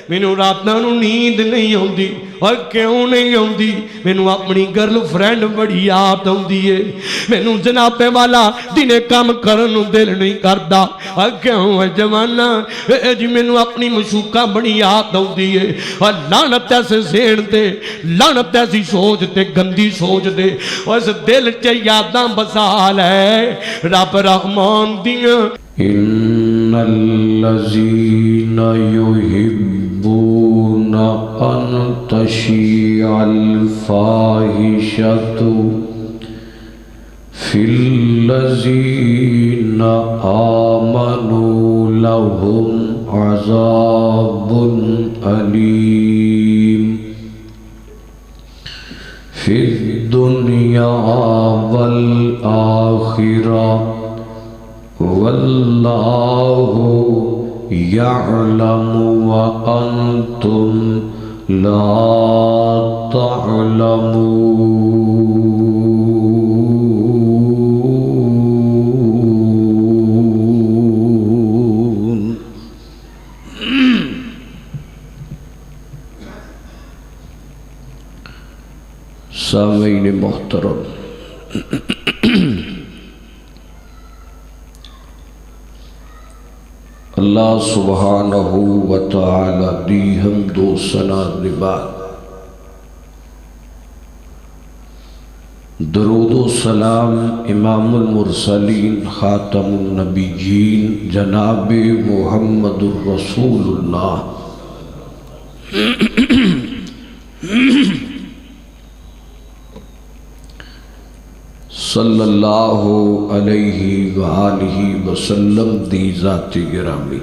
मैनू रातां नूं नींद नहीं आउंदी। और क्यों नहीं आउंदी? मैनू अपनी गर्लफ्रेंड बड़ी याद आउंदी है। मैनू जनाबे वाला दिने काम करन नूं दिल नहीं करदा। और क्यों है जवाना जी, मैनू अपनी मशूका बड़ी याद आउंदी है। और लानत ऐसे सेण ते, लानत ऐसी सोच ते, गंदी सोच दे उस दिल च यादां बसा लै रब रहमान दियां। इन्नल्लज़ीना युहिब्बूना अन तशीअल फाहिशतु फिल्लज़ीना आमनू लहुम अज़ाबुन अलीम फिद्दुनिया वल आखिरा वल्लाहु यअलमु व अंतुम ला तअलमून। सामीन मोहतरम, अल्लाह सुब्हानहू व तआला दी हम्दो सना निबाद दरूदो सलाम इमामुल मुरसलीन खातमुन नबीयीन जनाबे मुहम्मदुर रसूलुल्लाह सल्लल्लाहु अलैहि वालिहि वसल्लम दी ज़ाती गिरामी।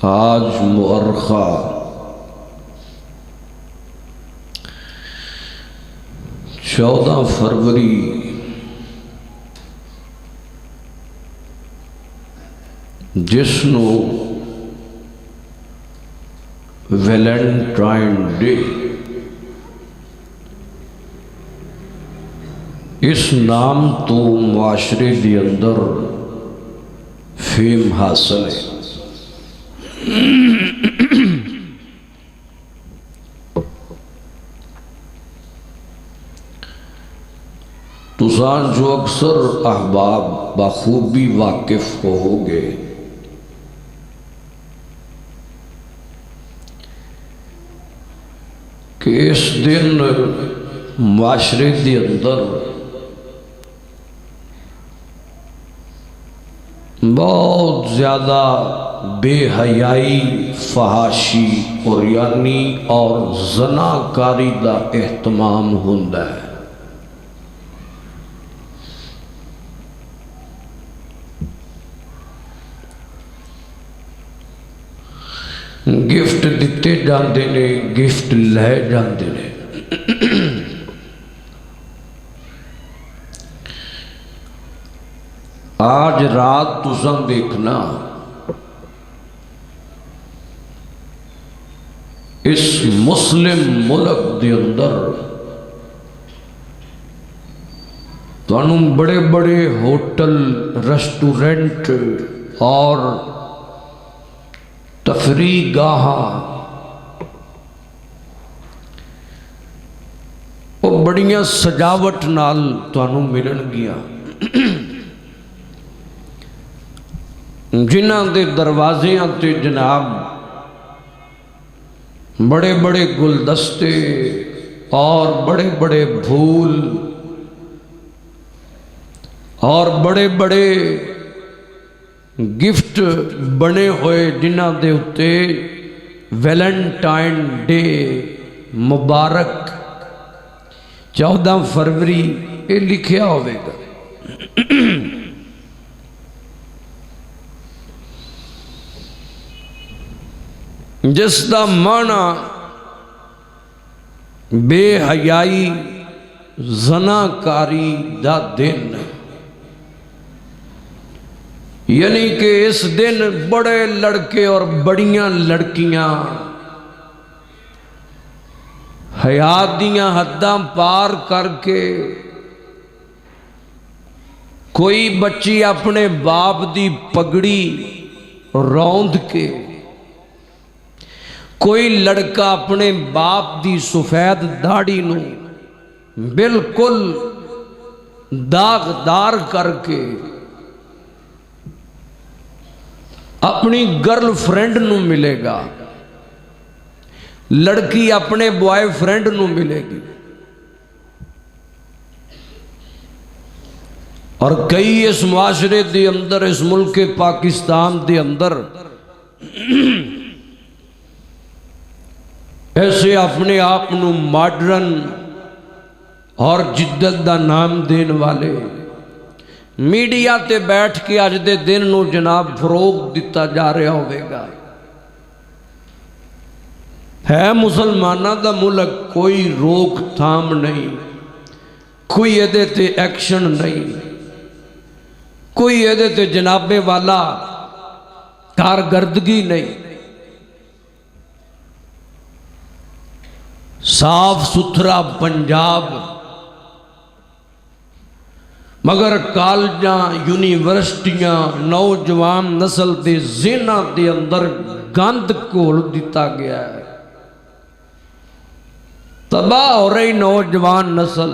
आज मुअर्खा 14 फरवरी जिसनों वैलेंटाइन डे इस नाम तो मुआशरे के अंदर फेम हासिल है। तुसां जो अक्सर अहबाब बखूबी वाकिफ होगे कि इस दिन माशरे के अंदर बहुत ज़्यादा बेहयाई, फहाशी और यानी और जनाकारी का एहतमाम होंदा है। गिफ्ट दिते जाते ने, गिफ्ट लै जाते ने। आज रात तुसां देखना इस मुस्लिम मुल्क के अंदर तुहानू बड़े बड़े होटल, रेस्टोरेंट और तफरी गाह वो बड़िया सजावट नाल तुहानू मिलणगियां, जिन्हां दे दरवाज़ियां ते जनाब बड़े बड़े गुलदस्ते और बड़े बड़े फूल और बड़े बड़े गिफ्ट बने हुए, जिन्हां दे उत्ते वैलेंटाइन डे मुबारक 14 फरवरी ये लिखिया होवेगा। जिसका माना बेहयाई, जनाकारी दा दिन, यानी कि इस दिन बड़े लड़के और बड़ियां लड़कियां हयात दियां हद्दां पार करके कोई बच्ची अपने बाप दी पगड़ी रौंद के, कोई लड़का अपने बाप दी सफेद दाढ़ी नू बिल्कुल दागदार करके अपनी गर्लफ्रेंड नू मिलेगा, लड़की अपने बॉयफ्रेंड नू मिलेगी। और कई इस मुआशरे दे अंदर, इस मुल्क पाकिस्तान दे अंदर ऐसे अपने आप नू मॉडर्न और जिद्दत दा नाम देने वाले मीडिया ते बैठ के अज दे दिन नू जनाब फरोग दिता जा रहा होगा। है मुसलमाना दा मुल्क, कोई रोकथाम नहीं, कोई ये ते एक्शन नहीं, कोई ये ते जनाबे वाला कारकर्दगी नहीं। साफ सुथरा पंजाब, मगर कॉलेजां यूनिवर्सिटियां नौजवान नस्ल के ज़हनां के अंदर गंद घोल दिता गया है। तबाह हो रही नौजवान नस्ल,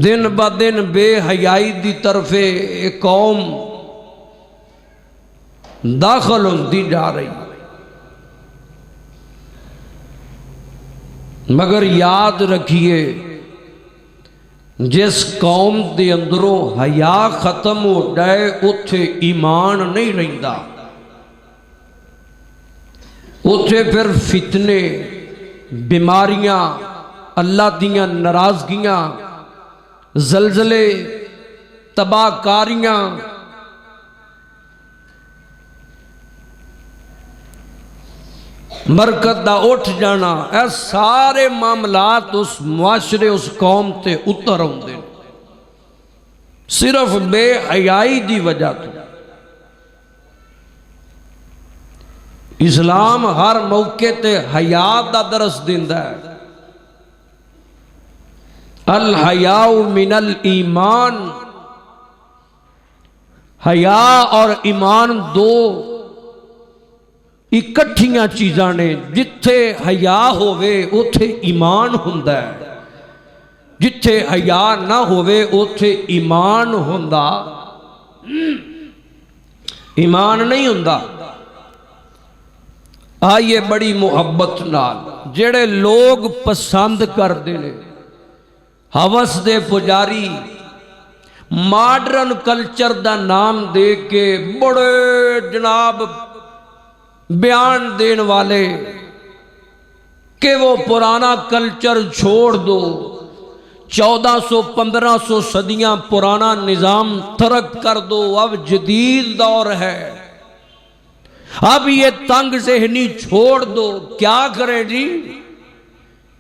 दिन ब दिन बेहयाई की तरफे एक कौम दाखिल होती जा रही। मगर याद रखिए, जिस कौम के अंदरों हया खत्म हो जाए उथे ईमान नहीं रहिंदा। उथे फिर फितने, बीमारियां, अल्लाह दियां नाराजगियां, जलजले, तबाहकारियां, बरकत दा उठ जाना, यह सारे मामलात उस मुआशरे, उस कौम ते उतर आउंदे सिर्फ बेहयाई दी वजह तो। इस्लाम हर मौके ते हया दा दरस दिंदा है। अल हयाउ मिनल ईमान, हया और ईमान दो इकट्ठियां चीज़ां ने। जिथे हया होवे उथे ईमान हुंदा है, जिथे हया ना होवे उथे ईमान हुंदा, ईमान नहीं हुंदा। आइए बड़ी मुहब्बत नाल, जेड़े लोग पसंद करते हैं, हवस दे पुजारी, मॉडर्न कल्चर दा नाम दे के बड़े जनाब बयान देने वाले कि वो पुराना कल्चर छोड़ दो, 1400-1500 सदियां पुराना निज़ाम तर्क कर दो, अब जदीद दौर है, अब ये तंग ज़हनी छोड़ दो। क्या करें जी?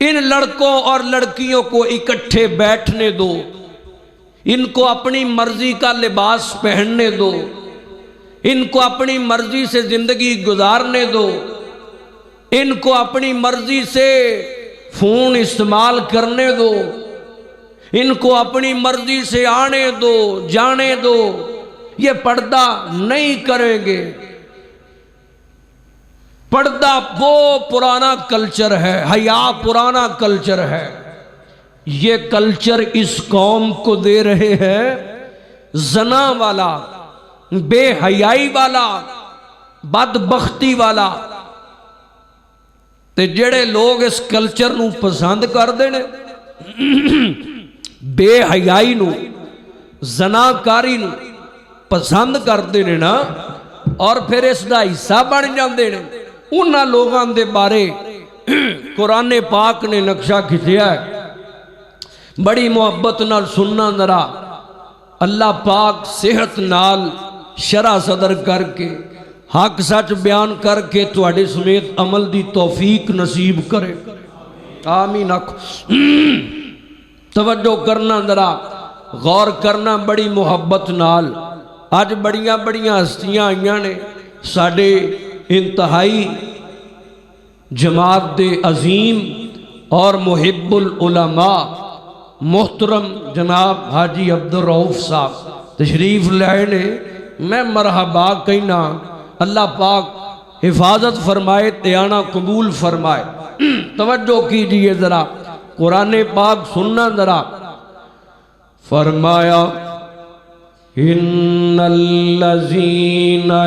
इन लड़कों और लड़कियों को इकट्ठे बैठने दो, इनको अपनी मर्जी का लिबास पहनने दो, इनको अपनी मर्जी से जिंदगी गुजारने दो, इनको अपनी मर्जी से फोन इस्तेमाल करने दो, इनको अपनी मर्जी से आने दो जाने दो। ये पर्दा नहीं करेंगे। पर्दा वो पुराना कल्चर है, हया पुराना कल्चर है। ये कल्चर इस कौम को दे रहे हैं जना वाला, बेहयाई वाला, बदबख्ती वाला। ते जेड़े लोग इस कल्चर नू पसंद करते हैं, बेहयाई नू, जनाकारी नू पसंद करते हैं ना, और फिर इसका हिस्सा बन जाते हैं, उन्हां लोगों के बारे कुरान पाक ने नक्शा खिंचिया है। बड़ी मुहब्बत नाल सुनना जरा। अल्लाह पाक सेहत नाल शरा सदर करके हक सच बयान करके तुहाडे समेत अमल दी तौफीक नसीब करे। आमीन। तवज्जो करना जरा, गौर करना बड़ी मुहब्बत नाल। अज बड़ियां बड़ियां हस्तियां आईयां ने साडे इंतहाई जमात दे अजीम और मुहिब्बुल उलमा मोहतरम जनाब हाजी अब्दुल रऊफ साहब तशरीफ लाए ने। मैं मरहबा कहना, अल्लाह पाक हिफाजत फरमाए, त्याना कबूल फरमाए। तवज्जो कीजिए जरा, कुरान पाक सुनना जरा। फरमाया इन्नल्लज़ीना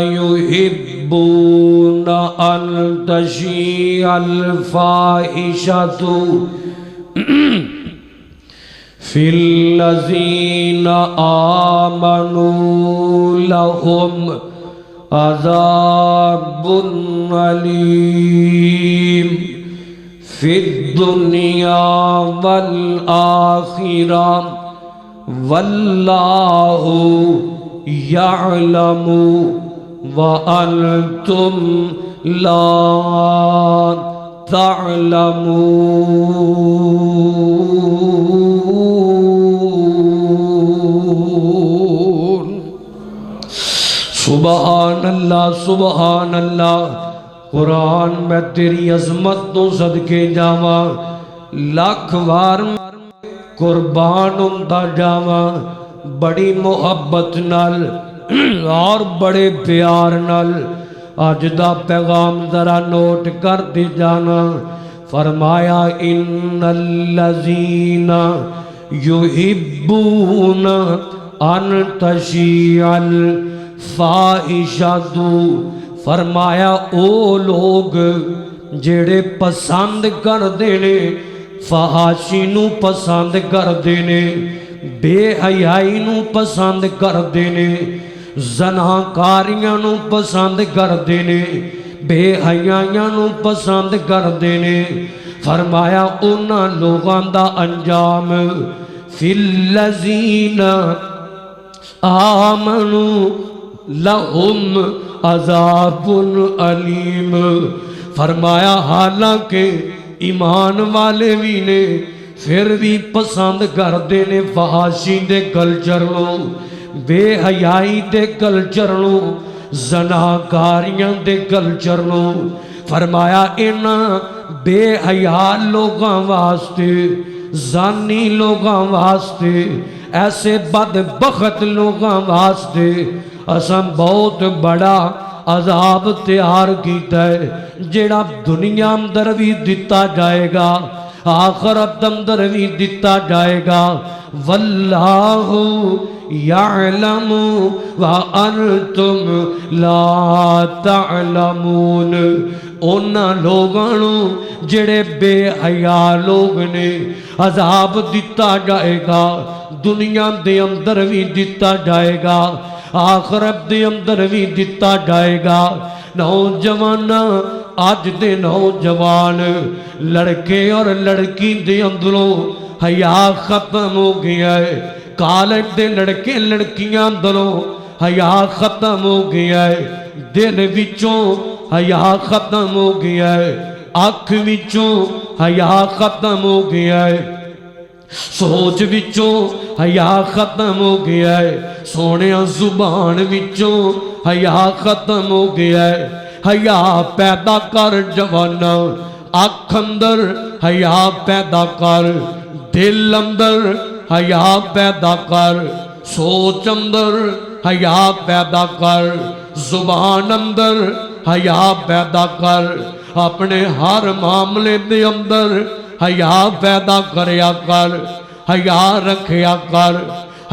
युहिब्बूना अन तशीअल फाहिशतु फिल्लज़ीना आमनू लहुम अज़ाबुन अलीम फिद्दुनिया वल आखिरह वल्लाहु यअलमु व अंतुम ला तअलमून। सुबहान अल्लाह, सुबहान अल्लाह। कुरान मैं तेरी अजमत तो सदके जावा, लख वार कुर्बान हुंदा जावा। बड़ी मुहब्बत नाल और बड़े प्यार नाल अज दा पैगाम जरा नोट कर दे जाना। फरमाया इन्नल्लज़ीना युहिब्बूना अन तशीअल फाहिशतु। फरमाया ओ लोग जेड़े पसंद करदे ने, फहाशी नू पसंद करते ने, बेहयाई नू पसंद करते ने, ज़नाकारियां नू पसंद करते ने, बेहयाइयां नू पसंद करते ने। फरमाया उन्हां लोगां दा अंजाम फिल्लज़ीना आमनू लहुम अज़ाबुन अलीम। फरमाया हालांकि ईमान वाले भी ने फिर भी पसंद करते ने फहाशी दे कल्चर नो, बेहयाई दे कल्चर नो, ज़नाकारियां दे कल्चर नो। फरमाया इन्हां बेहया लोगां वास्ते, जानी लोगां वास्ते, ऐसे बदबख्त लोगां वास्ते असां बहुत बड़ा अजाब तैयार किया है, जेड़ा दुनिया अंदर भी दिता जाएगा, आखिरत अंदर भी दिता जाएगा। वल्लाहु यअलमु व अंतुम ला तअलमून। उन्हां लोगां नूं जेड़े बेहया लोग ने अजाब दिता जाएगा, दुनिया दे अंदर भी दिता जाएगा, आखिरत दे अंदर भी दिता जाएगा। नौजवान अज दे नौजवान लड़के और लड़की दे अंदरों हया खत्म हो गया है। कॉलेज दे लड़के लड़कियां अंदरों हया खत्म हो गया है। दिल विचों हया खत्म हो गया है, अख विचों हया खत्म हो गया है, सोच विचों हया खत्म हो गया है, सोने जुबान विचों हया खत्म हो गया है। हया पैदा कर जवाना, अख अंदर हया पैदा कर, दिल अंदर हया पैदा कर, सोच अंदर हया पैदा कर, जुबान अंदर हया पैदा कर, अपने हर मामले दे अंदर हया पैदा करया कर, हया रखया कर,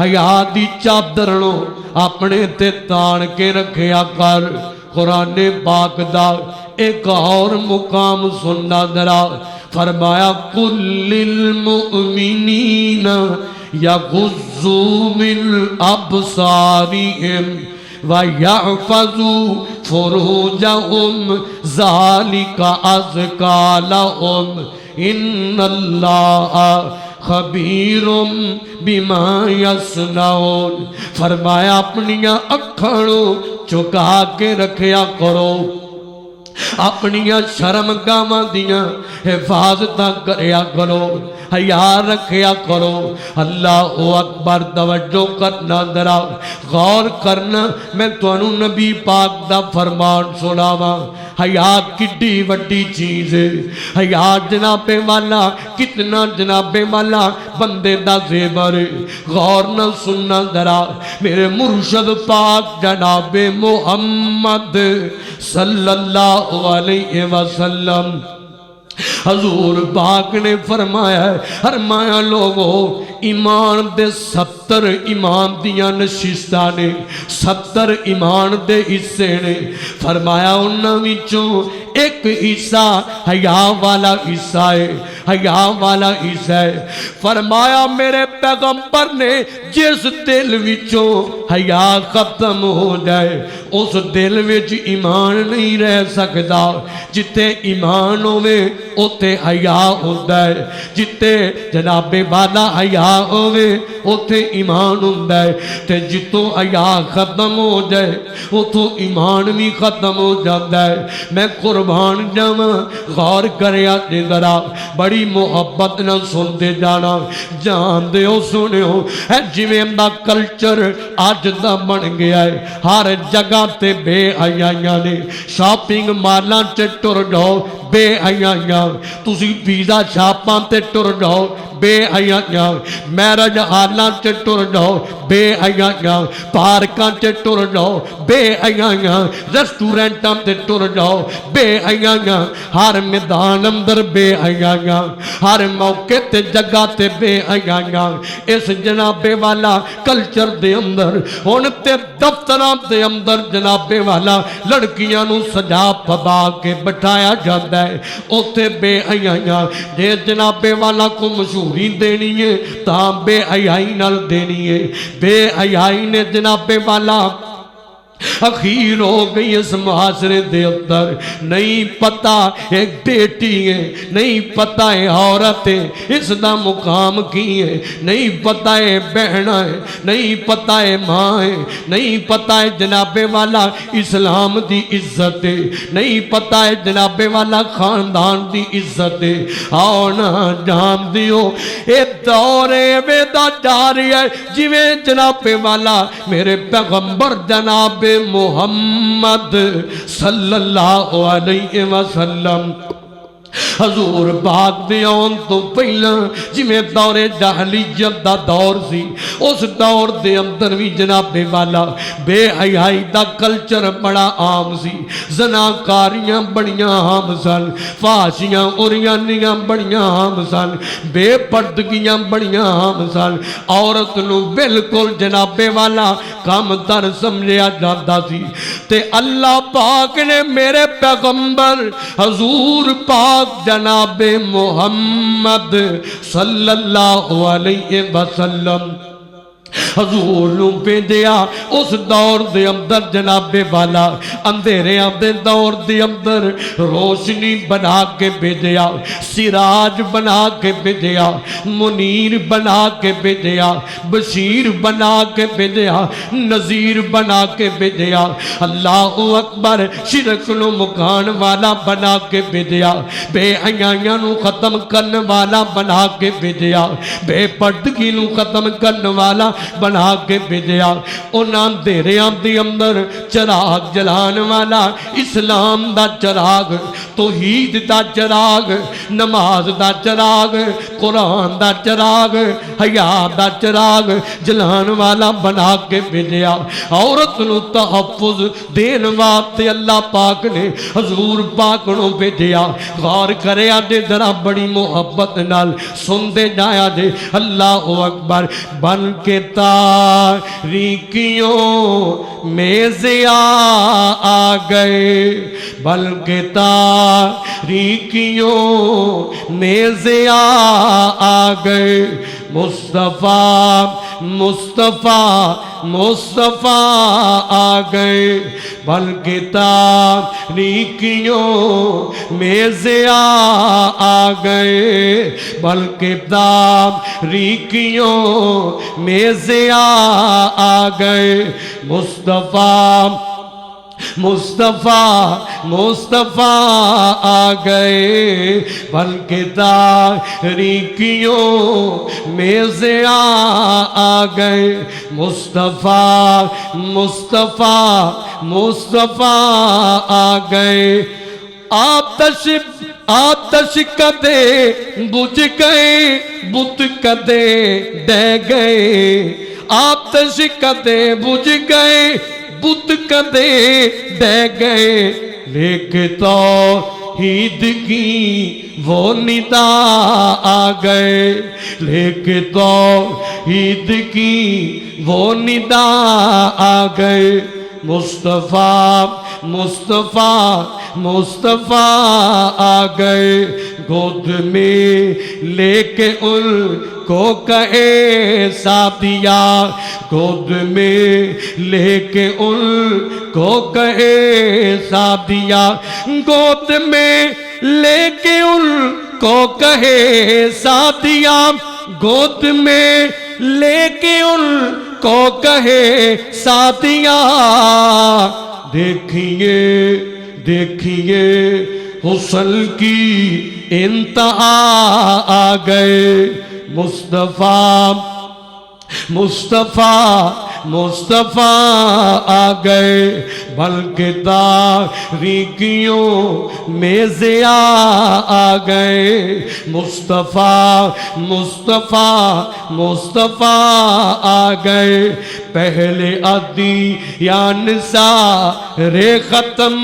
हया दी चादर नो अपने ते तान के रखया कर। कुरान पाक दा एक और मुकाम सुनना जरा। फरमाया कुल्लिल मुमिनीना यगुज़्ज़ू मिन अब्सारिहिम व यहफ़ज़ू फ़ुरूजहुम ज़ालिका अज़का लहुम इन्नल्लाहा खबीरुम बिमा यसनऊन। फरमाया अपनिया अखां चुका के रखया करो, अपनिया शर्म गावां दियां हिफाजत करया करो, हया रखया करो। अल्लाह अकबर। तवज्जो करना जरा, गौर करना। मैं तुहानू नबी पाक दा फरमान सुनावा। हया किड्डी वड्डी चीज है। हया जनाबे वाला कितना जनाबे वाला बंदे दा ज़ेवर है। गौर न सुनना जरा मेरे मुर्शद पाक जनाबे मुहम्मद सल्लल्लाहु अलैहि वसल्लम हजूर पाक ने फरमाया लोगो ईमान दे 70 ईमान दियां नशिस्तां ने 70 ईमान दे हिस्से ने। फरमाया उन्हां विचों एक हिस्सा हया वाला हिस्सा है। हया वाला हिस्सा है। फरमाया मेरे पैगंबर ने जिस दिल विचों हया खत्म हो जाए उस दिल विच ईमान नहीं रह सकता। जिथे ईमान होवे उथे हया होंदा है। जिथे जनाबे वाला हया होवे उथे ईमान होंदा है। ते जितों हया खत्म हो जाए उतों ईमान भी खत्म हो जाता है। मैं कुर्बान जावां गौर करिया जे जरा बड़ी मुहब्बत न सुनते जाना जानते हो सुनियो है जिवें दा कल्चर अज दा बन गया है। हर जगह ते बेहयाइयां ने। शॉपिंग मालां च टुर जाओ बेहयाइयां। तुसी वीज़ा छापां ते टुर जाओ बेहयाइयां। मैरिज हालां च टुर जाओ बेहयाइयां। पार्कां च टुर जाओ बेहयाइयां। रेस्टोरेंटां ते टुर जाओ बेहयाइयां। हर मैदान अंदर बेहयाइयां। हर मौके ते जगह ते बेहयाइयां। इस जनाबे वाला कल्चर दे अंदर हुण ते दफ्तरां दे अंदर जनाबे वाला लड़कियां नूं सजा पवा के बिठाया जाता है। उत्थे बेहयाइयां। जे जनाबे वाला को मशहूरी देनी है तां बेहयाई नाल देनी है। बेहयाई ने जनाबे वाला अखीर हो गई इस मुआशरे दे अंदर। नहीं पता एक बेटी है, नहीं पता है औरत है, इसका मुकाम की है, नहीं पता है बहना है, नहीं पता है माँ है, नहीं पता है जनाबे वाला इस्लाम की इज्जत है, नहीं पता है जनाबे वाला खानदान की इज्जत है। आओ ना जान दियो ये दौर वेदा जा रही है जिवें जनाबे वाला मेरे पैगंबर जनाबे मुहम्मद सल्लल्लाहु अलैहि वसल्लम हजूर पाक दे आउण तो पहला जिवें दौरे जहलीयत दा दौर सी उस दौर दे अंदर भी जनाबे वाला बेहयाई दा कल्चर बड़ा आम सी। जनाकारियां बड़ियां आम सन, फाशियां उरियानियां बड़ियां आम सन, बेपर्दगियां बड़ियां आम सन। औरत नूं बिल्कुल जनाबे वाला काम दर समझिया जाता सी। ते अल्लाह पाक ने मेरे पैगंबर हजूर पाक जनाबे मुहम्मद सल्लल्लाहु अलैहि वसल्लम हजूर नूं भेजिया। उस दौर दे अंदर जनाबे वाला अंधेरियां दे दौर दे अंदर रोशनी बना के भेजिया, सिराज बना के भेजिया, मुनीर बना के भेजिया, बशीर बना के भेजिया, नज़ीर बना के भेजिया। अल्लाहु अकबर। शिरक नूं मुकान वाला बना के भेजिया, बेहयाइयां नूं खत्म करने वाला बना के भेजिया, बेपर्दगी नूं खत्म करने वाला बना के भेजिया। उन्हां अंधेरियां दे अंदर चिराग जलाने वाला इस्लाम दा चिराग, तौहीद दा चिराग, नमाज दा चिराग, कुरान दा चिराग, हया दा चिराग जलाने वाला बना के भेजिया। औरत नूं तहफ़्फ़ुज़ देन वास्ते अल्लाह पाक ने हजूर पाक नूं भेजिया। गौर करया जे जरा बड़ी मुहब्बत नाल सुनते जाया जे। अल्लाह अकबर। बन के तारीकियों में ज़िया आ गए, बल्कि तारीकियों में ज़िया आ गए। मुस्तफ़ा मुस्तफ़ा मुस्तफ़ा आ गए, बल्कि तारीकियों में ज़िया आ गए, बल्कि तारीकियों में ज़िया आ गए। मुस्तफ़ा मुस्तफ़ा मुस्तफ़ा आ गए, बल्कि तारीकियों में ज़िया आ गए। मुस्तफ़ा मुस्तफ़ा मुस्तफ़ा आ गए, आतश आतश कदे बुझ गए, बुत कदे डह गए। आतश कदे बुझ गए, बुत कदे डह गए। लेके तौहीद की वो निदा आ गए, लेके तौहीद की वो निदा आ गए। मुस्तफ़ा मुस्तफ़ा मुस्तफ़ा आ गए, गोद में लेके उनको कहे साथिया, गोद में लेके उनको कहे साथिया, गोद में लेके उनको कहे साथिया, गोद में लेके उनको कहे साथिया। देखिए देखिए हुस्न की इंतहा आ गए। मुस्तफ़ा मुस्तफ़ा मुस्तफ़ा आ गए, बल्कि तारीकियों में ज़िया आ गए। मुस्तफ़ा मुस्तफ़ा मुस्तफ़ा आ गए, पहले अदीयान सारे ख़त्म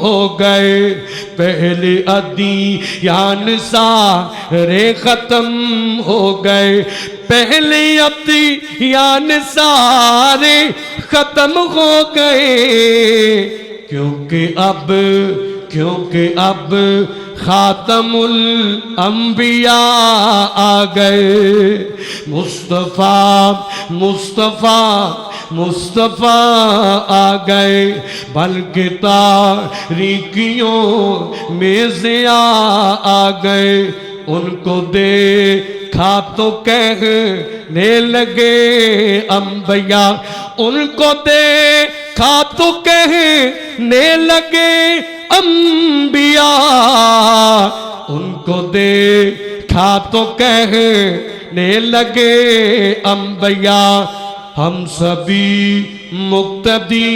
हो गए, पहले अदीयान सारे ख़त्म हो गए, पहले अदीयान सारे ख़त्म हो गए। क्योंकि अब खातमुल अंबिया आ गए। मुस्तफ़ा मुस्तफ़ा मुस्तफ़ा आ गए, बल्कि तारीकियों में ज़िया आ गए। उनको देखा तो कहने लगे अंबिया, उनको देखा तो कहने लगे अंबिया, उनको देखा तो कहने लगे अंबिया। हम सभी मुक्तदी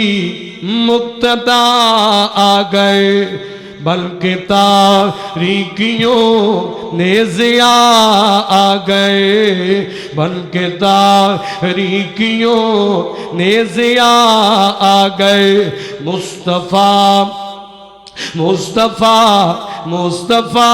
मुक्तदा आ गए, बल्कि तारीकियों ने ज़िया आ गए, बल्कि तारीकियों ने ज़िया आ गए। मुस्तफ़ा मुस्तफ़ा मुस्तफ़ा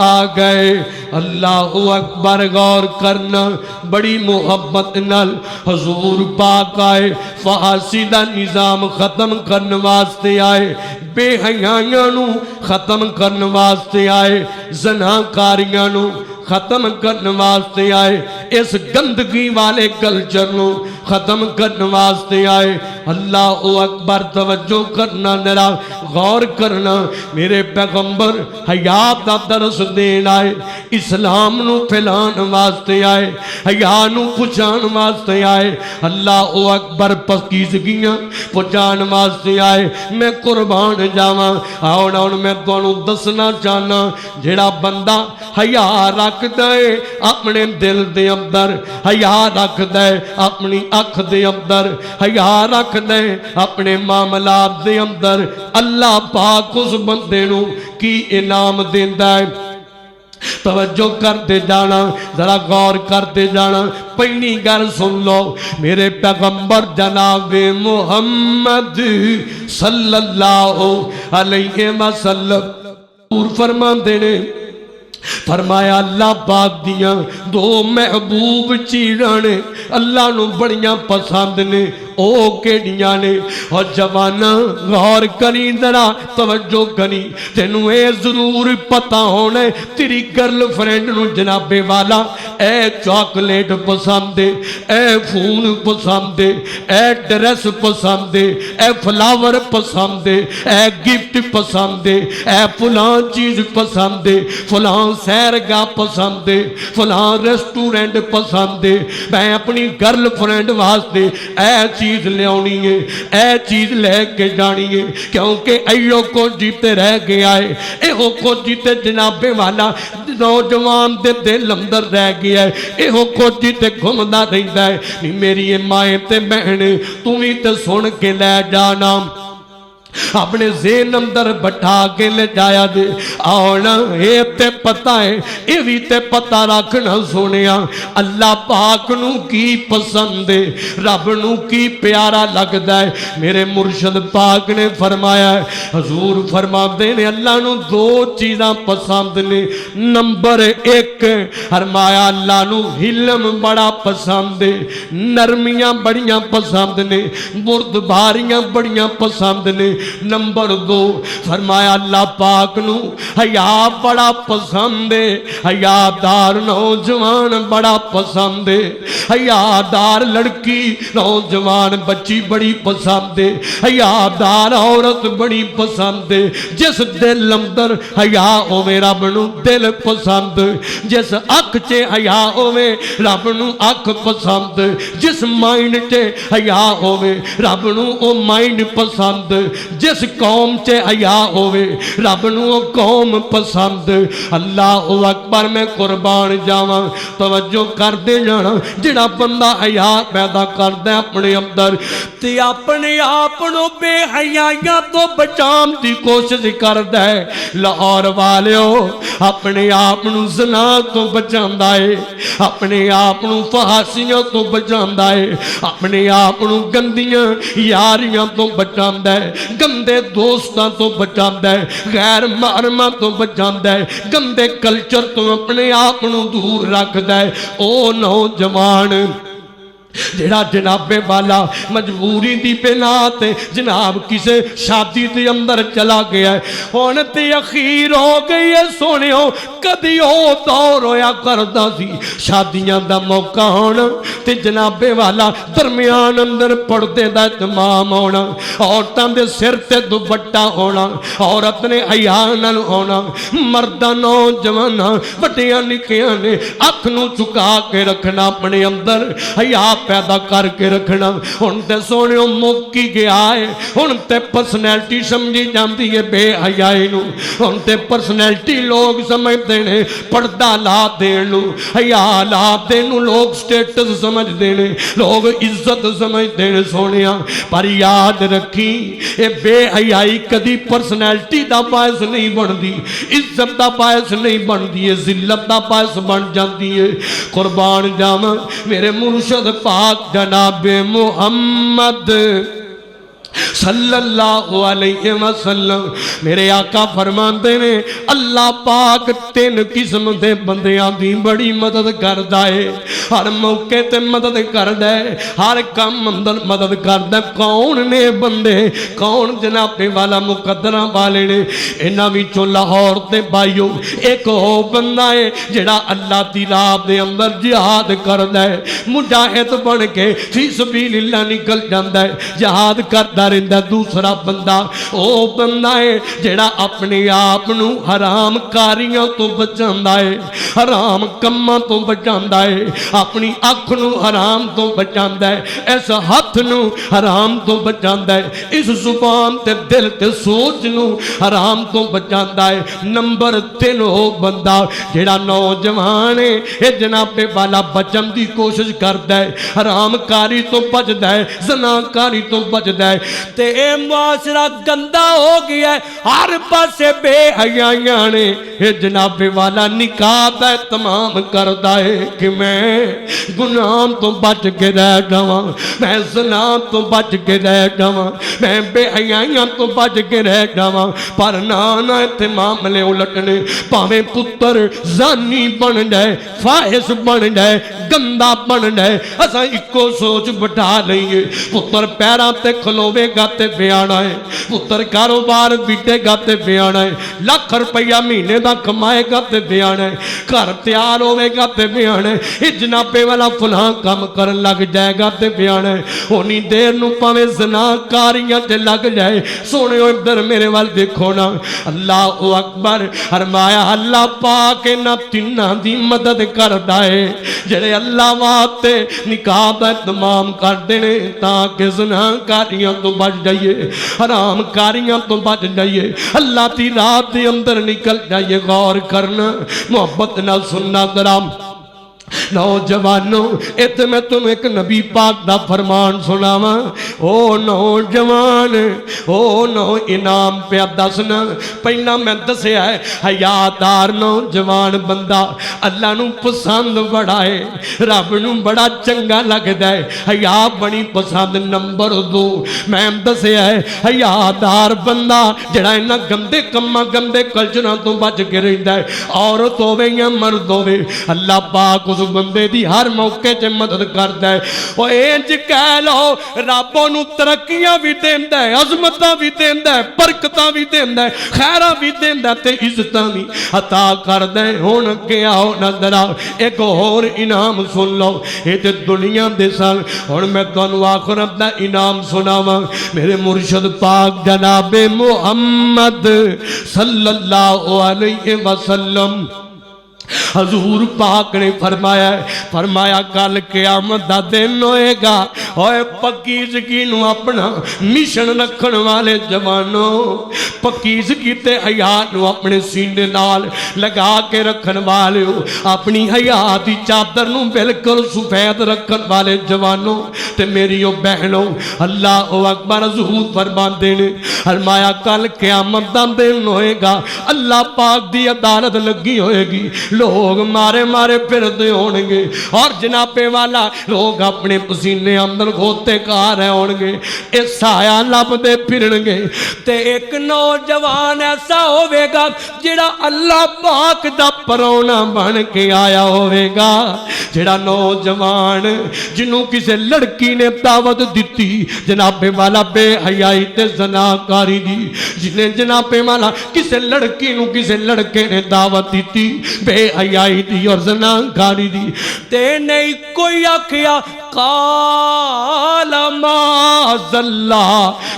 आ गए। अल्लाहु अकबर। गौर करना, बड़ी मुहब्बत नाल हजूर पाक आए, फांसी दा निज़ाम खत्म करने वास्ते आए, बेहयाइयां नू खत्म करने वास्ते आए, ज़नाकारियां नू खत्म करने वास्ते आए, इस गंदगी वाले कल्चर नू खत्म करने वास्ते आए। अल्लाह अकबर। तवज्जो करना, जरा गौर करना, मेरे पैगंबर हयात दा दरस देन आए, इस्लाम नू फैलाने वास्ते आए, हया नू पहुंचाने वास्ते आए। अल्लाह अकबर। पकीज़गियां पहुंचाने वास्ते आए। मैं कुर्बान जावां। आओ मैं तुहानू दसना चाहना, जेड़ा बंदा हया रखदा है अपने दिल दे अंदर, हया रखदा है अपनी अख दे अंदर, हया रखदा है अपने मामलात दे अंदर, अल्लाह पाक उस बंदे नू की इनाम देंदा है। तवज्जो करते जाना, जरा गौर करते जाना। पहली गल सुन लो, मेरे पैगंबर जनाब मुहम्मद सल्लल्लाहु अलैहि वसल्लम फरमाते ने, फरमाया अल्लाह पाक दियां दो महबूब चीज़ां ने, अल्लाह नू बड़ियां पसंद ने। ओ केड़ियां ने? और जवाना गौर करी, जरा तवज्जो करी, तेनू ये जरूर पता होना तेरी गर्लफ्रेंड नू जनाबे वाला ए चॉकलेट पसंद है, ए फोन पसंद है, ए ड्रेस पसंद है, ए फ्लावर पसंद है, ए गिफ्ट पसंद है, ए फलां चीज पसंद है, फलां सैरगाह पसंद है, फलां रेस्टोरेंट पसंद है। मैं अपनी गर्लफ्रेंड वास्ते ए चीज लियानी है, ए चीज लेके जानी है, क्योंकि इहो कुछ जीते रह गया है, इहो कुछ जीते जनाबे वाला नौजवान दे दिल अंदर रह गया है, इहो कुछ जीते घूमदा रहिंदा है। नी मेरी माए ते बहन, तू भी ते सुन के लै जाना। अपने ज़हन अंदर बैठा के ले जाया दे आना ये ते पता है ये भी ते पता रखना सोनिया अल्लाह पाक नू की पसंद है रब नू की प्यारा लगता है। मेरे मुर्शद पाक ने फरमाया हजूर फरमाते ने अल्लाह नू दो चीज़ां पसंद ने। नंबर एक फरमाया अल्लाह नू हिलम बड़ा पसंद है, नरमियां बड़ियां पसंद ने, बुर्दबारियां बड़ियां पसंद ने। नंबर दो फरमाया अल्लाह पाक नू हया बड़ा पसंद है, हयादार नौजवान बड़ा पसंद है, हयादार लड़की नौजवान बच्ची बड़ी पसंद है, हयादार औरत बड़ी पसंद है। जिस दिल अंदर हया होवे रब नू दिल पसंद, जिस अख च हया होवे रब नू अख पसंद, जिस माइंड च हया होवे रब नू ओ माइंड पसंद, जिस कौम च हया होवे रब नू ओ कौम पसंद। अल्लाह अकबर मैं कुर्बान जावा तवज्जो करते जाना जिहड़ा बंदा हया पैदा करदा अपने अंदर ते अपने आप नू बेहयाइयां तो बचाने की कोशिश करदा है। लाहौर वालियो अपने आप नू ज़ना तो बचांदा है, अपने आप नू फहासियां तो बचांदा है, अपने आप नू गंदियां यारियां तो बचांदा है, गंदे दोस्तां तो बचांदा है, गैर महरमा तो बचांदा है, गंदे कल्चर तो अपने आप नू दूर रखदा है। ओ नौजवान जेड़ा जनाबे वाला मजबूरी की बिना ते जनाब किसे शादी के अंदर चला गया है, हुण ते अखीर हो गई है सोनियो। कदी ओ दौर होया करदा सी शादियां दा मौका होना ते जनाबे वाला दरम्यान अंदर पर्दे दा तमाम होना, औरतां दे सिर ते दुपट्टा होना, औरत ने हया नाल होना, मर्दां नौजवान वड्डियां निक्कियां ने अख नू झुका के रखना, अपने अंदर हया पैदा करके रखना। हुण ते सोनियो मुक ही गया है, हुण ते पर्सनैलिटी समझी जाती है बेहयाई नू, हुण ते पर्सनैलिटी लोग समझते ने पर्दा ला देन नू, हया ला देन नू लोग स्टेटस समझते ने, लोग इज्जत समझते ने सोनिया। पर याद रखी ये बेहयाई कदी पर्सनैलिटी का बायस नहीं बनती, इज्जत का बायस नहीं बनती है, जिल्लत का बायस बन जाती है। कुर्बान जावा मेरे मुर्शद पाक जनाबे मुहम्मद सल्लल्लाहु अलैहि वसल्लम मेरे आका फरमाते ने अल्लाह पाक तीन किस्म के बंदियां दी बड़ी मदद करदा है, हर मौके ते मदद करदा है, हर काम अंदर मदद करदा है। कौन ने बंदे, कौन जनाबे वाला मुकद्दरा वाले ने? इन्हां विचों लाहौर ते भाईओ एक हो बंदा है जिहड़ा अल्लाह दी राह दे अंदर जिहाद करदा है, मुजाहिद बन के फी सबीलिल्लाह निकल जांदा है, जिहाद करदा रहिंदा। दूसरा बंदा ओ बंदा है जिहड़ा अपने आप नू हराम कारियां तो बचांदा है, हराम कम्मां तो बचांदा है, अपनी अख नू हराम तो बचांदा है, इस हथ नू हराम तो बचांदा है, इस जुबान ते दिल ते सोच नू हराम तो बचांदा है। नंबर 3 हो बंदा जिहड़ा नौजवान है ये जनाबे वाला बचन की कोशिश करदा है, हराम कारी तो बचदा है, ज़नाकारी तो बचदा है। ते ए मुआशरा गंदा हो गया है, हर पासे बेहयाइयां ने। ये जनाबे वाला निकाह दा तमाम करदा है कि मैं गुनाह तो बच के रह जावां, मैं ज़ना तो बच के रह जावां, मैं बेहयाइयां तो बच के रह जावां। पर ना ना इत्थे मामले उलटने, भावें पुत्र जानी बन जाए, फाहिश बन जाए, गंदा बन जाए, असां इक्को सोच बिठा लईए। पुत्र पैरां ते खलोवेगा ते ब्याना है, पुत्र कारोबार बीतेगा ते ब्याना है, लाख रुपया महीने का कमाएगा ते ब्याना है, घर तैयार होगा ते ब्याना है, ये जनाबे वाला फलां काम कर लग जाएगा ते ब्याना है। उन्नी देर नूं भावें ज़नाकारियां ते लग जाए। सोने इधर मेरे वाल देखो ना, अल्लाह अकबर फरमाया अल्लाह पाक इन्हां तिन्हां दी मदद करदा है जिहड़े अल्लाह वास्ते निकाह दा तमाम करदे ने ताकि ज़नाकारियां तो बच जाइए, हराम कारियां तो बच जाइए, अल्लाह की राह के अंदर निकल जाइए। गौर करना, मोहब्बत ना सुनना, जरा नौजवानों इत्थे मैं तुम एक नबी पाक दा फरमान सुनावा। ओ नौजवान ओ नौ इनाम पे दसना। पहला मैं दसिया है हयादार नौजवान बंदा अल्लाह नू पसंद बड़ा है, रब नू बड़ा चंगा लगता है, हया बड़ी पसंद। नंबर 2 मैं दसिया है हयादार बंदा जड़ा इन्हां गंदे कम्मां गंदे कल्चरां तो बच के रहिंदा है, औरत होवे या मर्द होवे, अल्लाह पाक उस बंदे दी हर मौके च मदद करदा है। ओ इंज कह लो रब ओनू तरक्कियां भी देंदा है, अज़मतां भी देंदा है, बरकतां भी देंदा है, खैरां भी देंदा ते इज्जतां भी अता करदा है। हुण अगे आओ नज़र आओ एक होर इनाम सुन लो। ये ते दुनिया दे सन, हुण मैं तुहानू आखिरत दा इनाम सुनावां। मेरे मुर्शद पाक जनाबे मुहम्मद सल्लल्लाहु अलैहि वसल्लम हजूर पाक ने फरमाया कल क़यामत दा दिन होएगा। ओए पक्की नू अपना मिशन रखण वाले जवानों, पक्की ते हया नू अपने सीने नाल लगा के रखण वाले हो, अपनी हया दी चादर नू बिल्कुल सफेद रखण वाले जवानों ते मेरी ओ बहनों, अल्लाह अकबर हजूर फरमांदे ने फरमाया कल क़यामत दा दिन होएगा, अल्लाह पाक दी अदालत लगी होएगी, लोग मारे मारे फिरते होंगे और जनाबे वाला लोग अपने पसीने अंदर खोते खा रहे होंगे, इस साया लभदे फिरनगे। ते एक नौजवान ऐसा होवेगा जिहड़ा अल्लाह पाक दा परौना बन के आया होवेगा। जिहड़ा नौजवान जिन्हों किसी लड़की ने दावत दी जनाबे वाला बेहयाई ते ज़नाकारी दी, जिन्हें जनाबे वाला किसी लड़की नूं किसी लड़के ने दावत दी बेहयाई दी और ज़नाकारी दी, ते नहीं कोई आखिया काला माज़ल्ला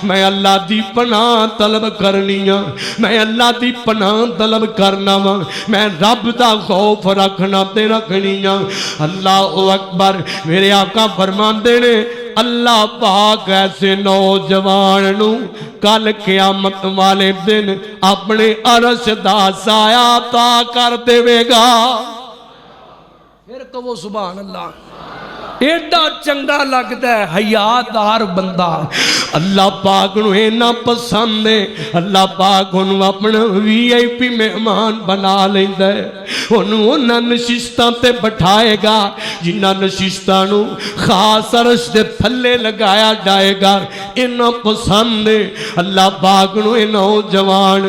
मैं अल्लाह दी पनाह तलब करनी आ, मैं अल्लाह दी पनाह तलब करना वा, मैं रब दा खौफ रखना ते रखनी आ। अल्लाह अकबर मेरे आका फरमांदे ने अल्लाह पाक ऐसे नौजवान नू कल क़यामत वाले दिन अपने अरश दा साया ता कर देवेगा। फिर कहो सुभान अल्लाह। एडा चंगा लगता है हयादार बंदा, अल्लाह पाक नू इन्ना पसंद है, अल्लाह पाक उन्होंने अपना VIP मेहमान बना लेंदा है, उन्होंने नशिस्तां ते बिठाएगा जिन्हां नशिस्तां नू खास अरश दे थल्ले लगाया जाएगा। इन्ना पसंद है अल्लाह पाक नू ये नौजवान।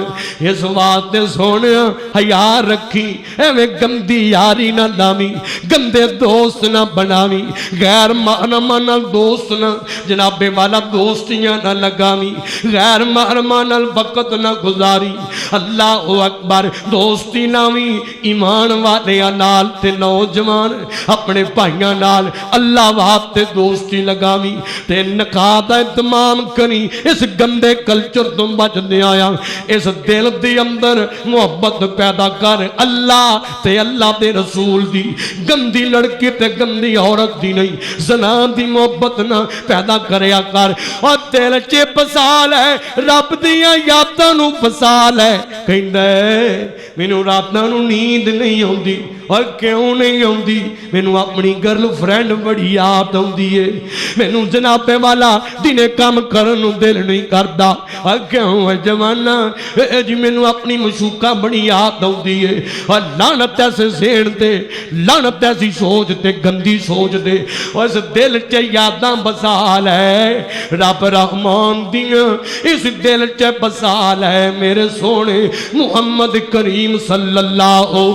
इस वास्ते सोने हया रखी, एवें गंदी यारी ना लावी, गंदे दोस्त ना बनावी, गैर महरमा नाल दोस्त ना जनाबे वाला दोस्तियां ना लगावी, गैर महरमा नाल वक्त ना गुजारी। अल्लाह अकबर दोस्ती नावी ईमान वाले नाल ते नौजवान अपने भाइयों नाल अल्लाह वास्ते दोस्ती लगावी ते निकाह दा इंतमाम करी। इस गंदे कल्चर तो बचदे आया इस दिल दे अंदर मुहब्बत पैदा कर अल्लाह ते अल्लाह दे रसूल दी। गंदी लड़की ते गंदी औरत दी नहीं, जना दी मोहब्बत ना पैदा करया कर और दिल च बसा लै रब दियां यादां नू बसा लै। कहंदा मैनू रातां नू नींद नहीं आउंदी और क्यों नहीं आउंदी, मैनू अपनी गर्लफ्रेंड बड़ी याद आउंदी है, मैनू जनाबे वाला दिने काम करन नू दिल नहीं करदा और क्यों है जवाना जी मैनू अपनी मशूका बड़ी याद आउंदी है। और लानत ऐसे सेण ते लानत ऐसी सोच ते गंदी सोच दे उस दिल च यादां बसा लै रब रहमान दियां इस दिल च बसा लै मेरे सोने मुहम्मद करीम सल्लल्लाहु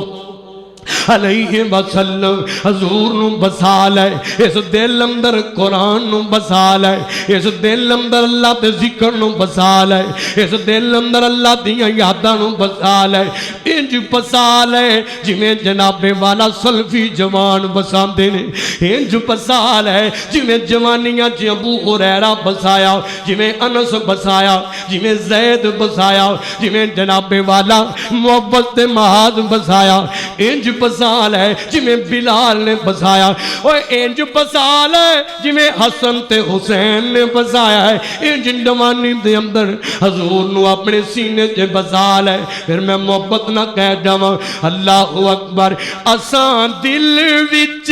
अलैहि वसल्लम हजूर नू बसा लै इस दिल अंदर कुरान नू बसा लै इस दिल अंदर अल्लाह ते जिक्र नू बसा लै इस दिल अंदर अल्लाह दियां यादां नू बसा लै। इंज बसा लै जिवें जनाबे वाला सल्फी जवान बसांदे ने, इंज बसा लै जिवें जवानियां च अबू हुरैरा बसाया, जिवें अनस बसाया, जिवें ज़ैद बसाया, जिवें जनाबे वाला मुअव्वज़ ते मुआज़ बसाया। इंज बसा लै जिवें बिलाल ने बसाया, ओए इंज बसा लै जिवें हसन ते हुसैन ने बसाया है। इंज जवानी दे अंदर हजूर नू अपने सीने च बसा लै। फिर मैं मोहब्बत ना कह जावां अल्लाहु अकबर। असां दिल विच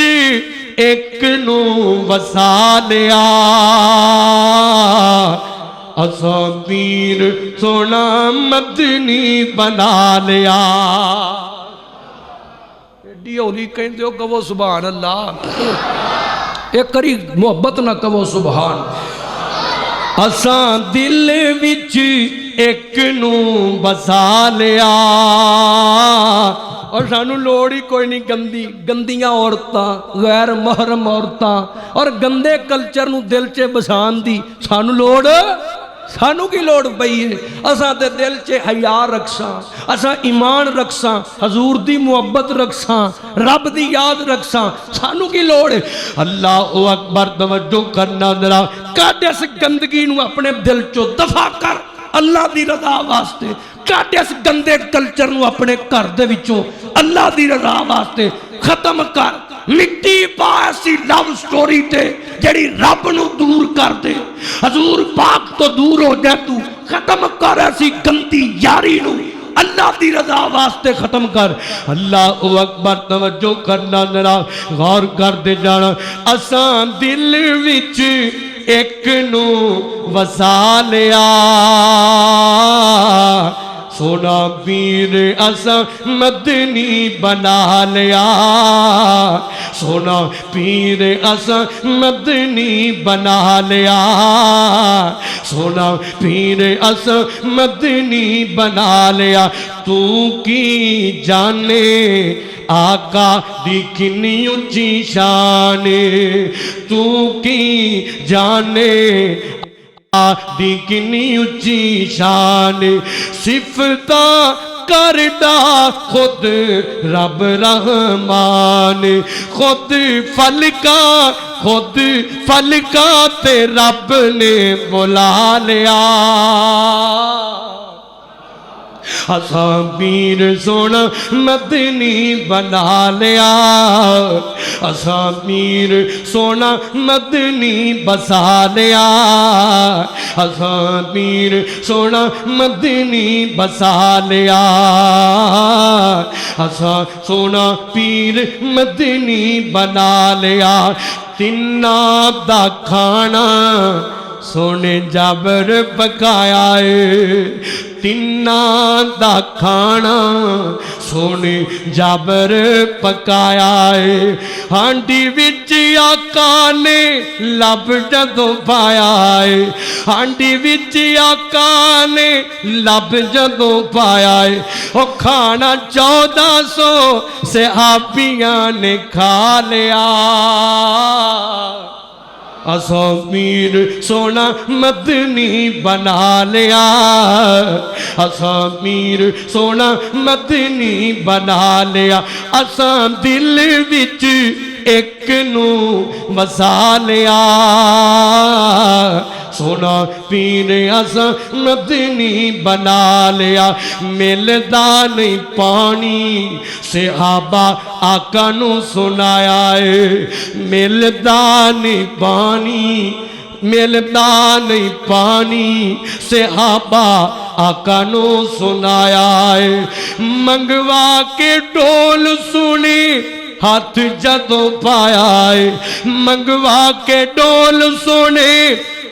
एक नू वसा लिया, असां पीर सोना मदनी बना लिया। एडी हौली कहते हो कहो सुभान अल्लाह। एक करी मोहब्बत ना कहो सुभान। असां दिल विच एक नू बसा लिया, और सानू लोड़ ही कोई नहीं गंदी गंदियां औरतां गैर महरम औरतां और गंदे कल्चर नू दिल च बसान दी सानू लोड़। सानू की लोड़ पई है? असां ते दिल च हया रखसां, असां ईमान रखसां, हजूर दी मुहब्बत रखसां, रब दी याद रखसां, सानू की लोड़ है? अल्लाह अकबर। तवज्जो करना जरा, कद इस गंदगी नू अपने दिल चो दफा कर अल्लाह दी रजा वास्ते। कद इस गंदे कल्चर नू अपने घर दे विचों अल्लाह दी रजा वास्ते खत्म कर। मिट्टी पा ऐसी लव स्टोरी ते जेड़ी रब नू दूर कर दे, हजूर पाक तो दूर हो जा। तू खत्म कर ऐसी गंदी यारी नू, अल्लाह दी रजा वास्ते खत्म कर। अल्लाह अकबर। तवज्जो करना जरा, गौर कर दे जाना। असां दिल विच एक नू वसा लिया, सोना पीर असां मदनी बना लिया, सोना पीर असां मदनी बना लिया, सोना पीर असां मदनी बना लिया। तू की जाने आका दी किन्नी उच्ची शान, तू की जाने दी किन्नी उच्ची शान। सिफता करदा खुद रब रहमान, खुद फलका ते रब ने बुला लिया। असां पीर सोना मदनी बना लिया, असां पीर सोना मदनी बसा लिया, असां पीर सोना मदनी बसा लिया, असां सोना पीर मदनी बना लिया। तिन्ना दा खाना सोने जाबर पकाया है, तिन्ना दा खाना सोने जाबर पकाया है। हांडी विच आका ने लब जदों पाया है, हांडी विच आका ने लब जदों पाया है। ओ खाना 1400 सहाबियां ने खा लिया। असां पीर सोना मदनी बना लिया, असां पीर सोना मदनी बना लिया। असां दिल विच एक नू वसा लिया, सोना पीर असां मदनी बना लिया। मिलदा नहीं पानी सहाबा आका नू सुनाया है, मिलदा नहीं पानी, मिलदा नहीं पानी सहाबा आका नू सुनाया है। मंगवा के डोल सुनी हाथ जदों पाया है, मंगवा के डोल सुने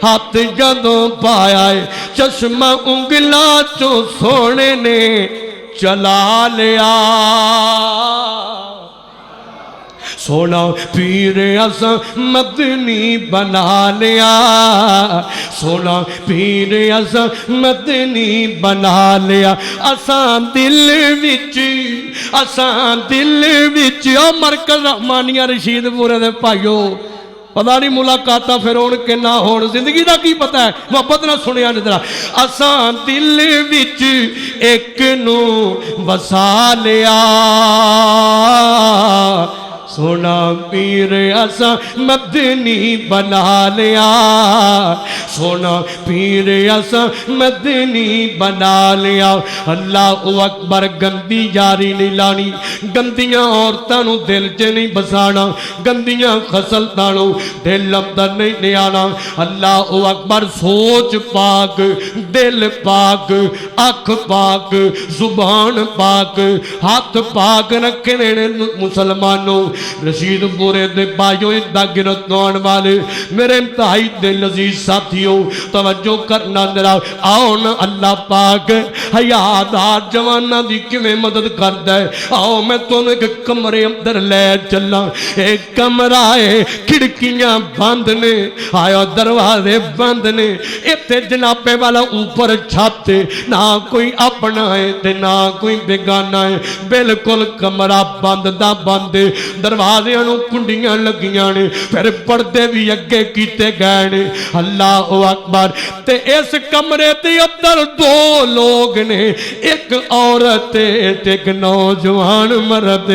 हाथ जदों पाया है। चश्मा उंगला चो सोने ने चला लिया, सोना पीर असां मदनी बना लिया, सोना पीर असां मदनी बना लिया। असां दिल विच, असां दिल विच। ओ मरकज रहमानिया रशीदपुरे दे भाइयों, पता नहीं मुलाकात फिर होण कि ना होण, जिंदगी का की पता है, मोहब्बत ना सुनिया निदरा। असां दिल विच एक नू वसा लिया, सोना पीर असा मदनी बना लिया, सोना पीर असा मदनी बना लिया। अल्लाह अकबर, गंदी यारी नहीं लानी, गंदियां औरतों दिल च नहीं बसाना, गंदियां खसलतां दिल अंदर नहीं ले आना। अल्लाह अकबर, सोच पाक, दिल पाक, अख पाक, जुबान पाक, हाथ पाक रखने ने मुसलमानों। रशीदपुरे दे भाइयों इदा गिरत आने वाले मेरे भाई दे लजीज साथियों, तवज्जो करना जरा। आओ ना अल्लाह पाक हयादार जवाना दी किवें मदद करदा है। आओ मैं तुहानू एक कमरे अंदर ले चला। एक कमरा है, खिड़कियां बंद ने, आयो दरवाजे बंद ने। इत्थे जनाबे वाला ऊपर छत, ना कोई अपना है ते ना कोई बेगाना है, बिल्कुल कमरा बंद दा बंद। दरवाज़ियां नूं कुंडियां लगियां ने, फिर पर्दे भी अगे कीते गए ने। अल्लाह अकबर। ते इस कमरे दे अंदर दो लोग ने, एक औरत ते एक नौजवान मर्द।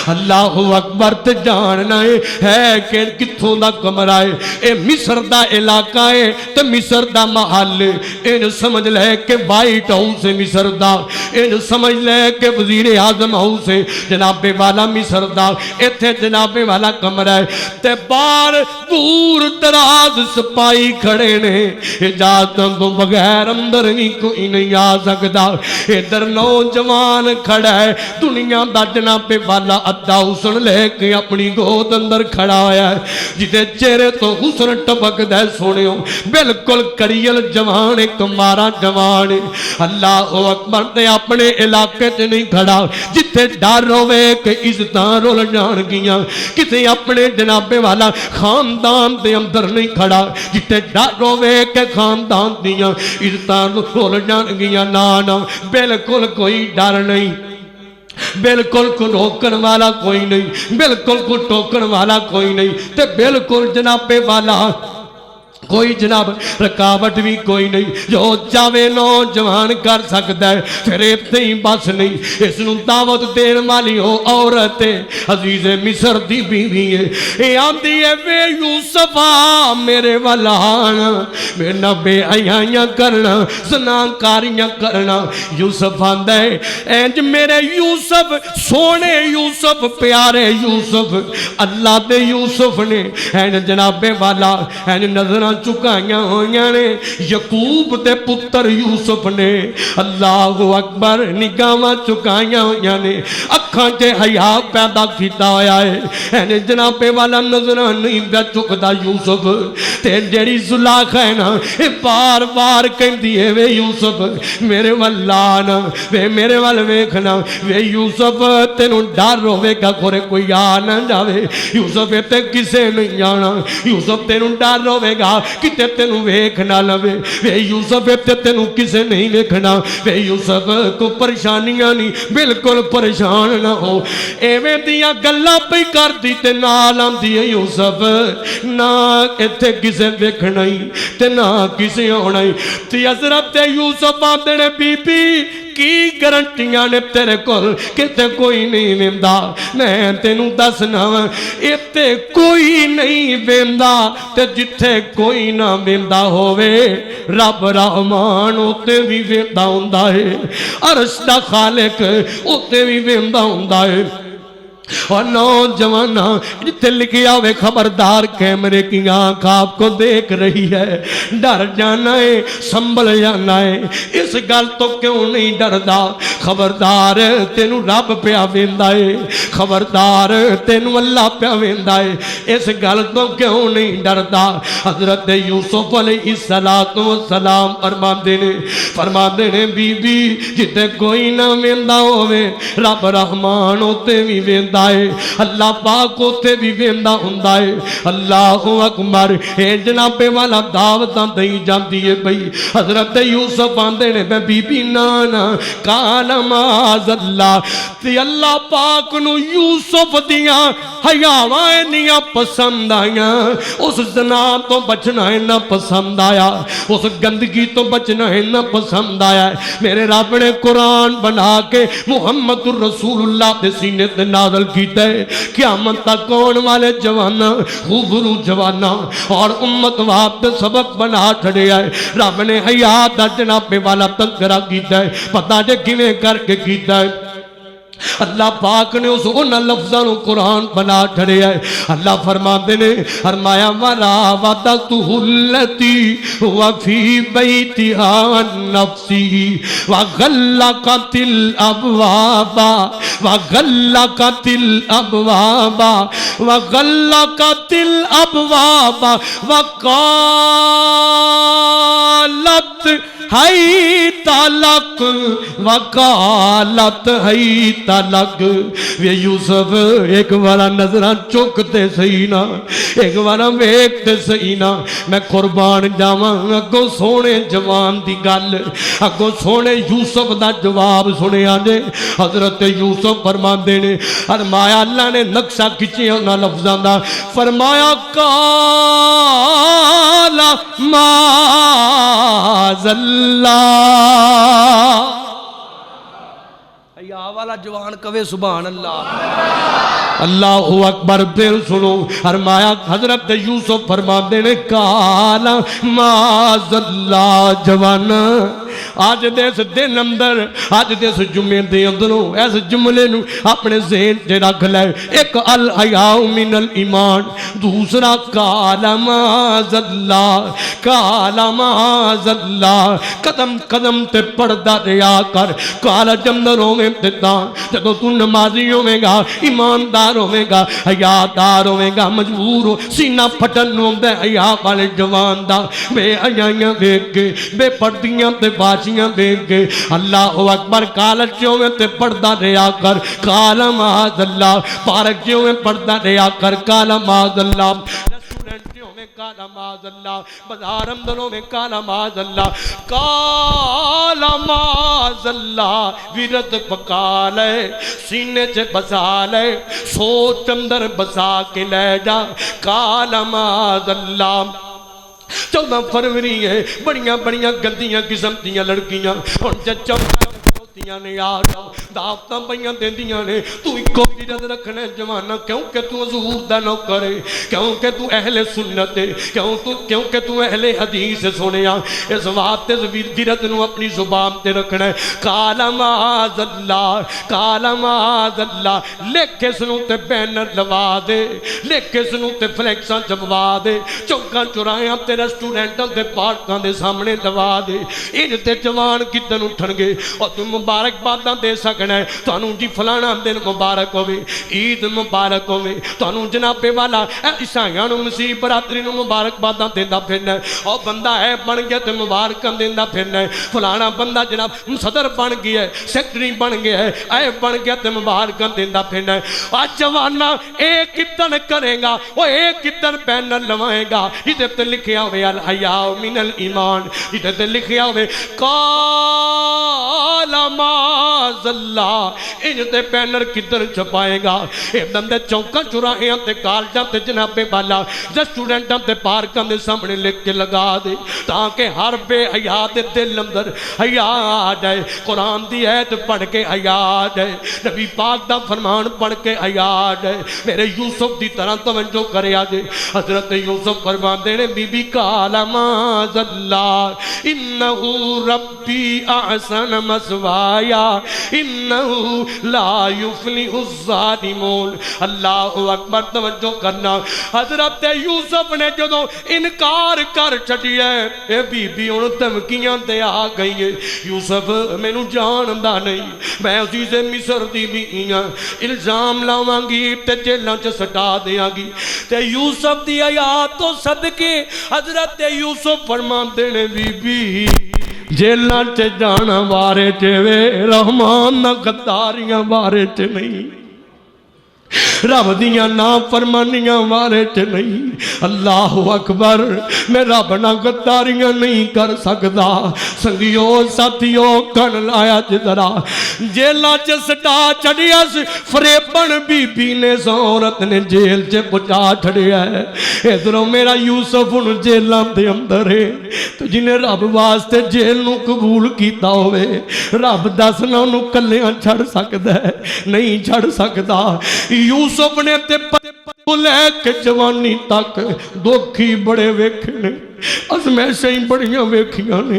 अल्लाह अकबर। ते जानना है कि कित्थों दा कमरा है। ये मिस्र दा इलाका है ते मिस्र दा महल। इन समझ ले कि वाइट हाउस है मिस्र दा, इन समझ ले कि वजीर आजम हाउस है जनाबे वाला मिस्र दा। इत्थे जनाबे वाला कमरा है ते बाहर दूर दराज सिपाही खड़े ने, इजाजत तो बगैर अंदर ही कोई नहीं आ सकता। इधर नौजवान खड़ा है, दुनिया दा जनाबे वाला अद्धा हुसन लेके अपनी गोद अंदर खड़ा होया है, जिदे चेहरे तो हुसन टपकदा है। सुनियो, बिल्कुल कड़ियल जवान, एक मारा जवान। अल्लाह अकबर। ते अपने इलाके च नहीं खड़ा जिथे डर होवे कि इज्जतां रुल जाणगियां, किसे अपने जनाबे वाला खानदान दे अंदर नहीं खड़ा जिथे डर होवे कि खानदान दियां इज्जतां रुल जाणगियां। ना ना, बिल्कुल कोई डर नहीं, बिल्कुल को रोकन वाला कोई नहीं, बिल्कुल को टोकन वाला कोई नहीं, ते बिल्कुल जनाबे वाला कोई जनाब रुकावट भी कोई नहीं। जो चाहे नौजवान कर सकता है, फिर इतने ही बस नहीं, इसनों दावत देने वाली हो औरत अजीज मिस्र दी बीवी है। ये आंदी है वे यूसुफा मेरे वाल आना, मेरे ना बेहयाइयां करना, ज़नाकारियां करना। यूसुफ आंदा है इंज मेरे यूसुफ, सोने यूसुफ, प्यारे यूसुफ, अल्लाह दे यूसुफ ने एन जनाबे वाला एन नजर चुकाइया हुई ने यकूब के पुत्र यूसुफ ने। अल्लाह अकबर। निगाहां चुकाइया हुई ने, अखां च हया पैदा किया होया है। जनाबे वाला नजर नहीं पिया चुकता यूसुफ। ते जेड़ी जुलाखा है ना, ये बार बार कहती है वे यूसुफ मेरे वाल आना, वे मेरे वाल वेखना, वे यूसुफ तेनों डर होवेगा खोरे कोई आ ना जावे, यूसुफ इत्ते किसे नहीं जाना, यूसुफ तेनों डर होवेगा किते तेनू वेख ना लवे, वे यूसुफ इत्ते तेनू किसे नहीं वेखना, वे यूसुफ को परेशानियां नहीं, बिल्कुल परेशान ना हो। एवें दियां गल्लां पई करदी ते नाल आंदी है यूसुफ ना इत्थे किसे वेखना ही ते ना किसे आना ही। ते हज़रत यूसुफ आंदे ने बीबी की गारंटियां ने तेरे कोल किते कोई नहीं वेंदा, मैं तेनू दसना इत्ते कोई नहीं वेंदा, ते जिथे कोई ना वेंदा होवे रब रहमान उत्ते भी वेंदा हुंदा है, अर्श दा खालिक उत्ते भी वेंदा हुंदा है। और नौजवाना जिथे लिखा हुए खबरदार कैमरे की आंख आपको देख रही है, डर जाना है, संभल जाना है। इस गल तो क्यों नहीं डरदा, खबरदार तेनू रब पिया वेंदा है, खबरदार तेनू अल्लाह पिया वेंदा है, इस गल तो क्यों नहीं डरदा। हजरत यूसुफ अलैहिस्सलातु वस्सलाम फरमाते ने बीबी जिथे कोई ना वेंदा होवे रब रहमान उत्ते भी वेंदा है, अल्लाह पाक उत्ते भी वेंदा हुंदा है। अल्लाह अकबर। ए जनाबे वाला दावतां दई जांदी है बई। हजरत यूसुफ आंदे ने मैं बीबी ना ना काल माज़ल्लाह, ते अल्लाह पाक नू यूसुफ दियां हयावां इन्नियां पसंद आईयां, उस ज़ना तो बचना इन्ना पसंद आया, उस गंदगी तो बचना इन्ना पसंद आया। मेरे रब ने कुरान बना के मुहम्मदुर रसूलुल्लाह दे सीने ते नाज़िल नाज़िल कीता है क़यामत तक आने वाले जवाना खूबरू जवाना और उम्मत वास्ते सबक बना छड़िया है। रब ने हयात दा जनाबे वाला तज़किरा कीता है, पता जे किवें करके कीता है। अल्लाह पाक ने उस उन लफ्ज़ों को कुरान बना छड़िया है। अल्लाह फरमाते ने फरमाया वला वदतुहुल्लती वफी बैतिहा नफ्सी वगल्लकतिल अबवाबा वगल्लकतिल अबवाबा वगल्लकतिल अबवाबा वकालत हई तलक वकालत हई तलक। वे यूसुफ एक बार नजर चुकते सही ना, एक बार वेखते सही ना। मैं कुर्बान जावा अगों सोने जवान की गल, अगों सोने यूसुफ का जवाब सुनिया जे। हजरत यूसुफ फरमाते ने फरमाया अल्लाह ने नक्शा खिंचिया उन्होंने लफ्ज़ों का, फरमाया काला माज़ल्लाह। या वाला जवान कवे सुभान अल्लाह, अल्लाहु अकबर। फिर सुनो फरमाया हजरत यूसुफ फरमाते ने काला माज़ल्लाह जवाना। आज दे इस दिन अंदर, आज दे इस जुमे दे अंदरों इस जुमले नूं अपने ज़हन च रख ले। एक अल हयाउ मिनल ईमान, दूसरा काला माज़ल्लाह, काला माज़ल्लाह। कदम कदम ते पढ़दा रहा कर। काला जमदर होवे जदों तू नमाजी होवेगा, ईमानदार होवेगा, हयादार होवेगा, मजबूर हो सीना फटन होंदा हया वाले जवान दा। बेहयाइयां देख के, बेपर्दियां ते बाजियां देख के अल्लाह अकबर। कालच होवे ते पढ़दा रहा कर काला माज़ल्लाह, पारक होवे पढ़दा रहा कर काला माज़ल्लाह, काला माज़ल्लाह, बाजार अंदरों में काला माज़ल्लाह, काला माज़ल्लाह। विरत पका ले, सीने च बसा ले, सोच अंदर बसा के ले जा काला माज़ल्लाह। 14 फरवरी है, बड़िया बड़िया गंदियां किस्म दियां लड़कियां ने यार दावतां पईयां देंदियां ने। तू इको इज्जत रखना जवाना, क्योंकि तू हजूर दा नौकर है, क्योंकि तू अहले सुन्नत है, क्योंकि तू अहले हदीस सुनिया। इस वास्ते विरत नूं अपनी जुबान ते रखना है। काला माज़ल्लाह, काला माज़ल्लाह। लिख इस नूं ते बैनर लवा दे, लिख इस नूं ते फ्लैक्सां चबवा दे, चौकां चौराहियां ते रेस्टोरेंटां ते पार्कां दे सामने लवा दे। इंज ते जवान किदन उठणगे और तू मुबारकबादां दे सकना है। तुहानू जी फलाना दिन मुबारक होवे, ईद मुबारक होवे, तुहानू जनाबे वाला ईसाइयां नू मसीह बरादरी नू मुबारकबादां देंदा फिरना है। और बंदा है बन गया तो मुबारकां देंदा फिरना है। फलाना बंदा जनाब सदर बन गया है, सैकटरी बन गया है, ऐ बन गया तो मुबारकां देंदा फिरना है। आज जवाना ए किदन करेगा, वो ए किदन बैनर लवाएगा इधर ते लिखिया होवे अल हयाउ मिनल ईमान, इधर ते लिखिया होवे काला माज़ल्लाह। इन ते बैनर किधर छपाएगा? एकदम दे चौका चौराहियां ते कॉलेजां ते जनाबे वाला रेस्टोरेंटां ते पार्कां दे सामने लिख के लगा दे, ताकि हर बेहया दे दिल अंदर हया आ जाए। कुरान दी आयत पढ़ के हया आ जाए, नबी पाक दा फरमान पढ़ के हया आ जाए। मेरे यूसुफ दी तरह तवज्जो करे आ जाए। हजरत यूसुफ फरमाते ने बीबी काला माज़ल्लाह इन्नहु रब्बी अहसन मसवाया इन्नहु ला युफ्लिहु ज़ालिमून। अल्लाहु अकबर। तवज्जो करना, हजरत यूसुफ ने जदों इनकार कर छड़िया ए बीबी हुण धमकियां ते आ गई है। यूसुफ मैनू जानदा नहीं, मैं उसी से मिस्र दी भी हां, इल्जाम लावांगी ते जेलां च सटा देंगी। ते यूसुफ दी आयत तो सदके हजरत यूसुफ फरमाते ने बीबी जेलां च जाना बारे च वे रहमान ना गद्दारियां बारे च नहीं। रब दियां ना फरमानियां वाले च नहीं। अल्लाह अकबर, मैं रब नाल गद्दारियां नहीं कर सकदा। संगियो साथियो कन लाया जरा, जेलां च सटा छड़िया फरेबन बीबी ने औरत ने जेल च पहुंचा छड़िया है। इधरों मेरा यूसुफ हुण जेलों के अंदर है, तो जिन्हें रब वास्ते जेल नूं कबूल किया होवे, रब दस ना उन्होंने कलियां छड़ सकदा है? नहीं छड़ सकदा। यूसुफ ने ते लैके जवानी तक दुख ही बड़े वेखे ने, अजमैशां ही बड़ियां वेखियां ने,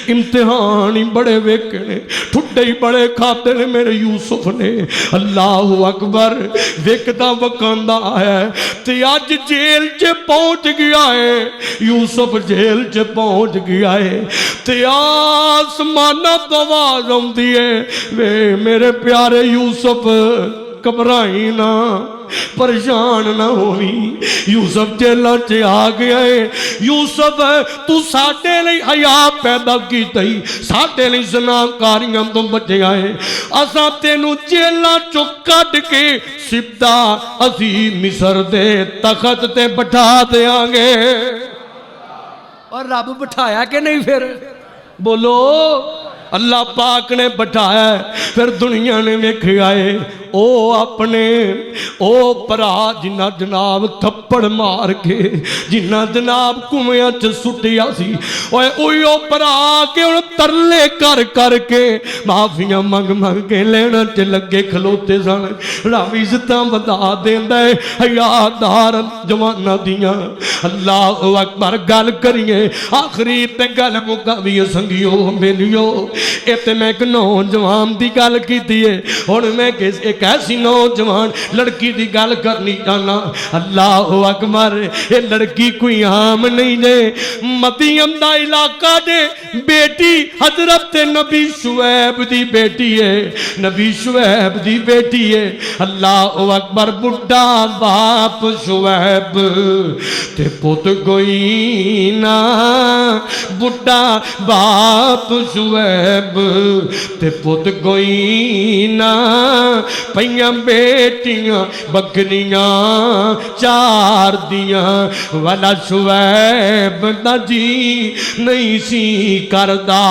इम्तिहान ही बड़े वेखे ने, ठुड्डे ही बड़े खाते ने मेरे यूसुफ ने। अल्लाह अकबर, वेखदा वकांदा है ते अज जेल च पहुंच गया है। यूसुफ जेल च पहुंच गया है ते आसमाना तो आवाज आउंदी है, वे मेरे प्यारे यूसुफ घबराई ना, परेशान ना होवी। यूसुफ जेलों च आ गया है। यूसुफ तू साडे लई हया पैदा कीती, साडे लई ज़नाकारियां तो बचया है। असां तेनू जेलों चों कढ के सिद्धा असी मिस्र दे तखत ते बिठा देंगे। और रब बिठाया कि नहीं? फिर बोलो। अल्लाह पाक ने बिठाया। फिर दुनिया ने वेखिया है ओ अपने ओ भरा जिन्ना जनाब थप्पड़ मार के, जिन्ना जनाब कुएं च सुटिया सी, ओए ओ भरा के हुण तरले कर कर के माफियां मंग मंग के लेना च लगे खलोते सन। रब इज्जतां वधा देंदा है हयादार जवानां दियां। अल्लाह अकबर। गल करिए आखिरी ते गल मुकावी संगियो मेलियो। ये तो मैं एक नौजवान की गल की है, हुण मैं एक ऐसी नौजवान लड़की की गल करनी चाहना। अल्लाह अकबर, ये लड़की कोई आम नहीं जे, मदियम दा इलाका जे, बेटी हजरत नबी शुएब दी बेटी है, नबी शुएब दी बेटी है। अल्लाह अकबर। बुढ़ा बाप शुएब ते पुत कोई ना, बुढ़ा बाप शुएब ते पुत कोई ना, पईयां बेटियां बकरियां चार दियां, वाला शुएब दा जी नहीं सी करदा,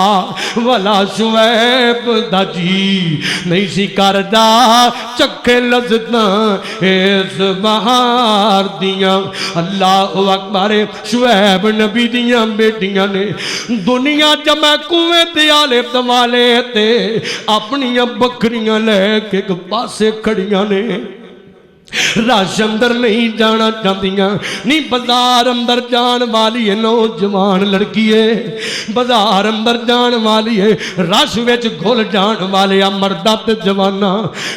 वाला शुएब दा जी नहीं सी करदा, चखे लज़्ज़तां इस बहार दियां। अल्लाह अकबर। शुएब नबी दियां बेटियां ने दुनिया जमा कुएं ते आले दवाले ते अपनियां बकरियां लैके एक पासे खड़ियां ने। रश अंदर नहीं जाना चाहदियां, नहीं बाजार अंदर जान वाली है नौजवान लड़की है, बाजार अंदर जान वाली है, रश विच घुल जान वाले आ मर्दा ते जवाना।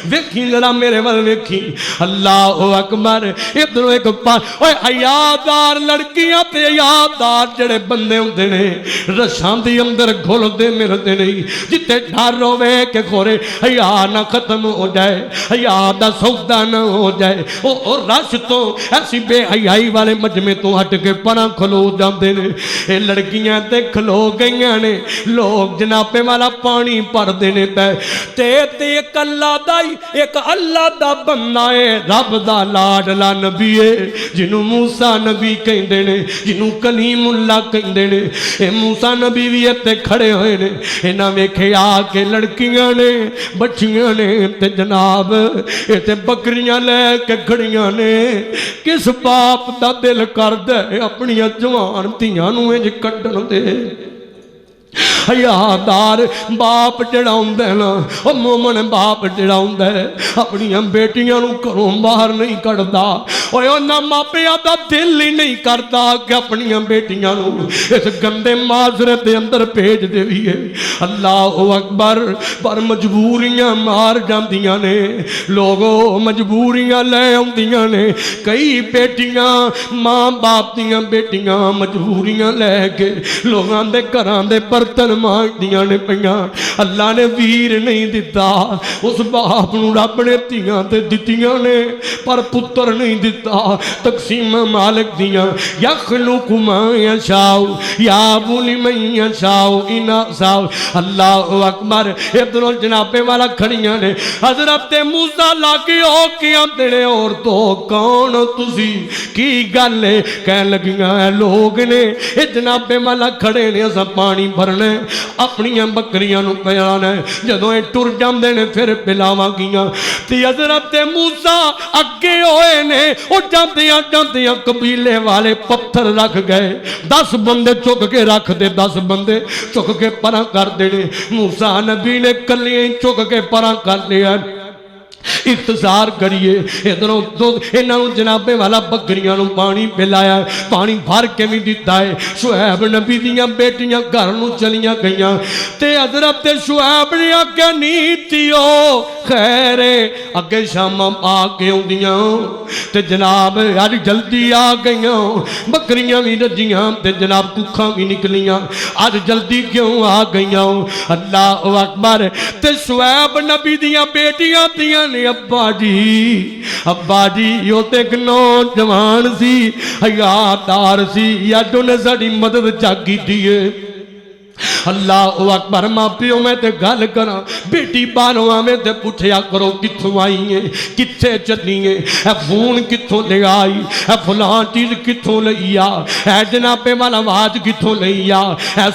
वेखी जरा मेरे वाल वेखी। अल्लाह अकबर। इधरों एक ओए हयादार लड़कियां ते हयादार जेड़े बंदे हुंदे ने रशां दे अंदर घुलदे मिलदे नहीं, जिथे डर होवे कि खोरे हया ना खत्म हो जाए, हया दा सौदा ना हो जाए, ओ रश तो ऐसी बेहयाई वाले मजमे तो हट के परां खलो जाते हैं। ये लड़कियां ते खलो गई ने, लोग जनाबे वाला पानी भरते ने ते एक अल्लाह दा एक अल्लाह दा बंदा है, रब दा लाडला नबी है, जिन्हों मूसा नबी कहते ने, जिन्हों कलीमुल्ला कहते ने। ये मूसा नबी भी इत्थे खड़े हुए ने, इन्हां वेखे आके लड़कियां ने बच्चियां ने ते जनाब इत्थे बकरियां लै के खड़ियां ने। किस बाप दा दिल करदा है अपनियां जवान धियां नूं इंज कड्ढण दे? हयादार बाप जड़ा हुंदा है ना, ओ मोमन बाप जड़ा हुंदा है अपनियां बेटियां नूं घरों बाहर नहीं कढ़दा। ओए उन्हां मापियां दा दिल ही नहीं करदा कि अपनियां बेटियां नूं इस गंदे माजरे दे अंदर भेज देवीए। अल्लाह अकबर। पर मजबूरियां मार जांदियां ने, लोगो मजबूरियां लै आउंदियां ने। कई बेटियां मां बाप दियां बेटियां मजबूरियां लै के लोगां दे घरां दे बर्तन मांजदियां ने पईयां। अल्लाह ने वीर नहीं दिता, उस बाप नूं रब ने धीआं ते दित्तियां ने पर पुत्र नहीं दिता। तकसीम मालिक दियां यखलुकु मा यशाउ या बुली मन यशाउ इना साउ। अल्लाह अकबर। इधरों जनाबे वाला खड़ियां ने हजरत मूसा लागे हो के आंदे ने और तो कौन तुसी की गल है? कह लगियां लोग ने ये जनाबे वाला खड़े ने असा पानी भरना अपनिया बकरियां नूं पिलाना जदों ये टुर जांदे ने फिर पिलावांगियां। ते हज़रत मूसा अगे होए ने वो जांदियां जांदियां कबीले वाले पत्थर रख गए। 10 बंदे चुक के रख दे, 10 बंदे चुक के परां कर देने। मूसा नबी ने कलियां ही चुक के परां कर लिया। इख्तिसार करिए इधरों दुध इन्हों जनाबे वाला बकरियां नूं पानी पिलाया, पानी भर के भी दिता है। शुएब नबी दियां बेटियां घर नूं चलियां गईयां ते हज़रत शुएब ने आख्या नीतियो खैर अगे शाम आके आउंदियां ते जनाब अज जल्दी आ गईयां, बकरियां भी रजियां ते जनाब कुखां भी निकलियां, अज जल्दी क्यों आ गईयां? अल्लाह अकबर। ते शुएब नबी दियां बेटियां दियां अब्बा जी यो ते एक नौजवान सी, हयादार सी, या जो ने साड़ी मदद चाकी दी है। अल्लाह अकबर। मां प्यो मैं ते गल करा बेटी बाहरों आवे ते पुछया करो कित्थों आई है, कित्थे चली है, फोन कित्थों ले आई, फलां चीज कित्थों लई आ, जनाबे वाला आवाज कित्थों लई आ,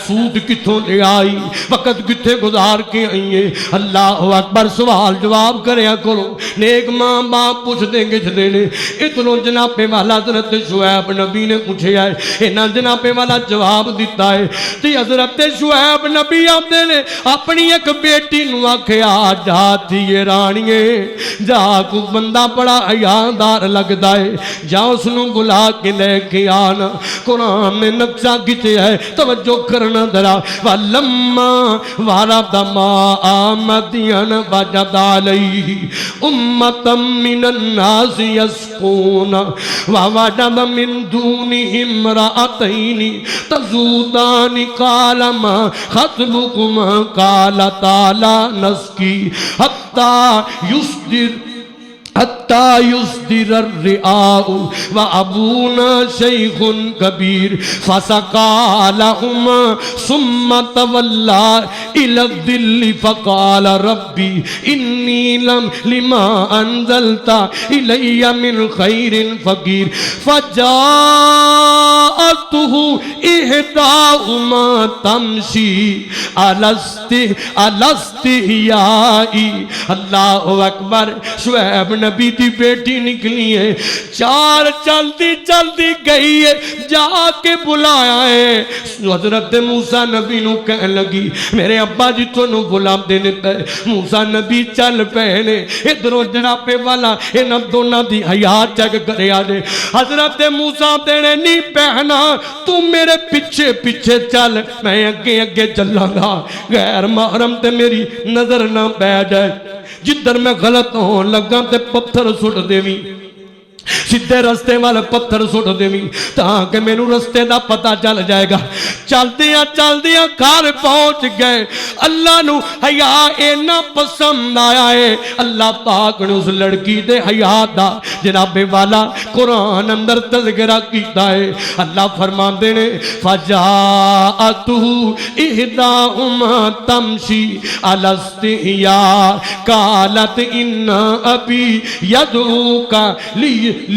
सूट कित्थों ले आई, वक्त कित्थे गुजार के आई है। अल्लाह अकबर। सवाल जवाब करया करो, नेक मां बाप पुछदे गिछदे ने। इधरों जनाबे वाला हज़रत शुएब नबी ने पूछया है, इन्हां जनाबे वाला जवाब दिता है। ते हज़रत शुएब नबी आंदे ने अपनी एक बेटी नूं आख्या जाती है राणीए जा, को बंदा बड़ा हयादार लगता है, जा उसनूं बुला के लेके आना। कुरान ने नक्शा खिंचा है, तवज्जो करना जरा। वलम्मा वारद माअ मदयन वजद अलैहि उम्मतम मिनन नास यस्कून ववजद मिन दूनिहिम इम्रअतैनि तज़ूदानि क़ाल मा खत्बुकुमा क़ाल ताला नस्की हत्ता युस्दिर अर्रिआउ व अबूना शैखुन कबीर फसकालहुमा सुम्मा तवल्ला इला दिल्ली फकाल रब्बी इन्नी लम लिमा अंजलता इलैया मिन खैरिन फकीर फजाअतुहु इहदाहुमा तमशी अलस्तियाई। अल्लाहु अकबर। शुएब नबी की बेटी निकली है, 4 चलती चलती गई है, जाके बुलाया है। हज़रत मूसा नबी नूं कह लगी मेरे अब्बा जी तुहानूं बुलाते ने पे। मूसा नबी चल पे ने। इधरों जनाबे वाला इन्हां दोनों की हया चेक करिया जे। हज़रत मूसा तेने नी पहना, तू मेरे पीछे पीछे चल, मैं अगे अगे चलांगा, गैर महरम ते मेरी नजर ना पै जाए। जिधर मैं गलत होने लगा ते पत्थर सुट देवी, सीधे रस्ते वाले पत्थर सुट देवी ताकि मैनू रस्ते का पता चल जाएगा। चलदियां चलदियां घर पहुंच गए। अल्लाह नू हया इन्ना पसंद आया है, अल्लाह पाक ने उस लड़की दे हया दा जनाबे वाला कुरान अंदर तज़किरा कीता है। अल्लाह फरमांदे ने फजाअतुहु इहदाहुमा तमशी अलस्तिया कालत इन्ना अबी यदूका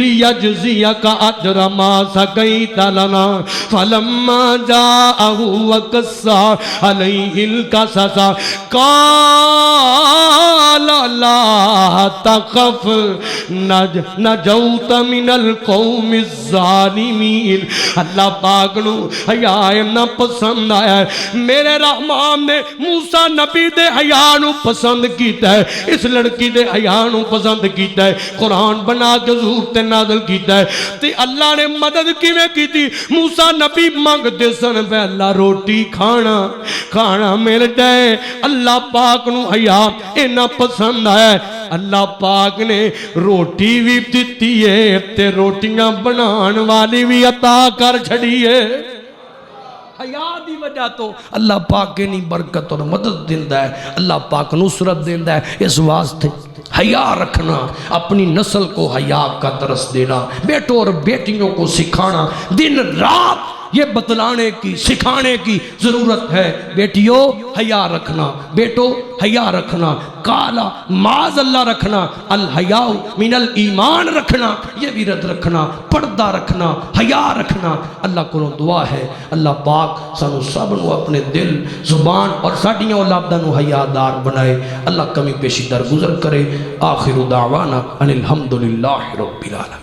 लियजज़ियका अज्र मा सकैत लना फलम्मा जाअहु वक़स्सा अलैहिल क़ससा क़ाल ला तख़फ़ नजौत मिनल क़ौमिज़ ज़ालिमीन। अल्लाह पाक नू हया इन्ना पसंद आया है। मेरे रहमान ने मूसा नबी दे हया नू पसंद कीता है, इस लड़की दे हया नू पसंद कीता है। कुरान बना के ज़रूर ते नाज़िल कीता है। ते अल्लाह ने मदद किवें कीती? मूसा नबी मंगते सन पहला रोटी खाना, खाना मिल जाए। अल्लाह पाक नू हया इन्ना पसंद आया। अल्लाह पाक ने रोटी भी दी है ते रोटियां बनाने वाली भी अता कर छड़ी है। हया दी वजह तो अल्लाह पाक के नहीं बरकत और मदद देंदा है, अल्लाह पाक नुसरत देंदा है। इस वास्ते हया रखना, अपनी नस्ल को हया का दरस देना, बेटों और बेटियों को सिखाना, दिन रात ये बतलाने की सिखाने की जरूरत है। बेटियों हया रखना, बेटो हया रखना, काला माज अल्लाह रखना, अल हयाउ मिनल ईमान रखना, ये विरत रखना, पर्दा रखना, हया रखना। अल्लाह को दुआ है अल्लाह पाक सानू सब नू अपने दिल जुबान और साडियां औलादां नू हयादार बनाए। अल्लाह कमी पेशी दरगुजर करे। आखिरु दावाना अनिल हम्दुलिल्लाहि रब्बिल आलमीन।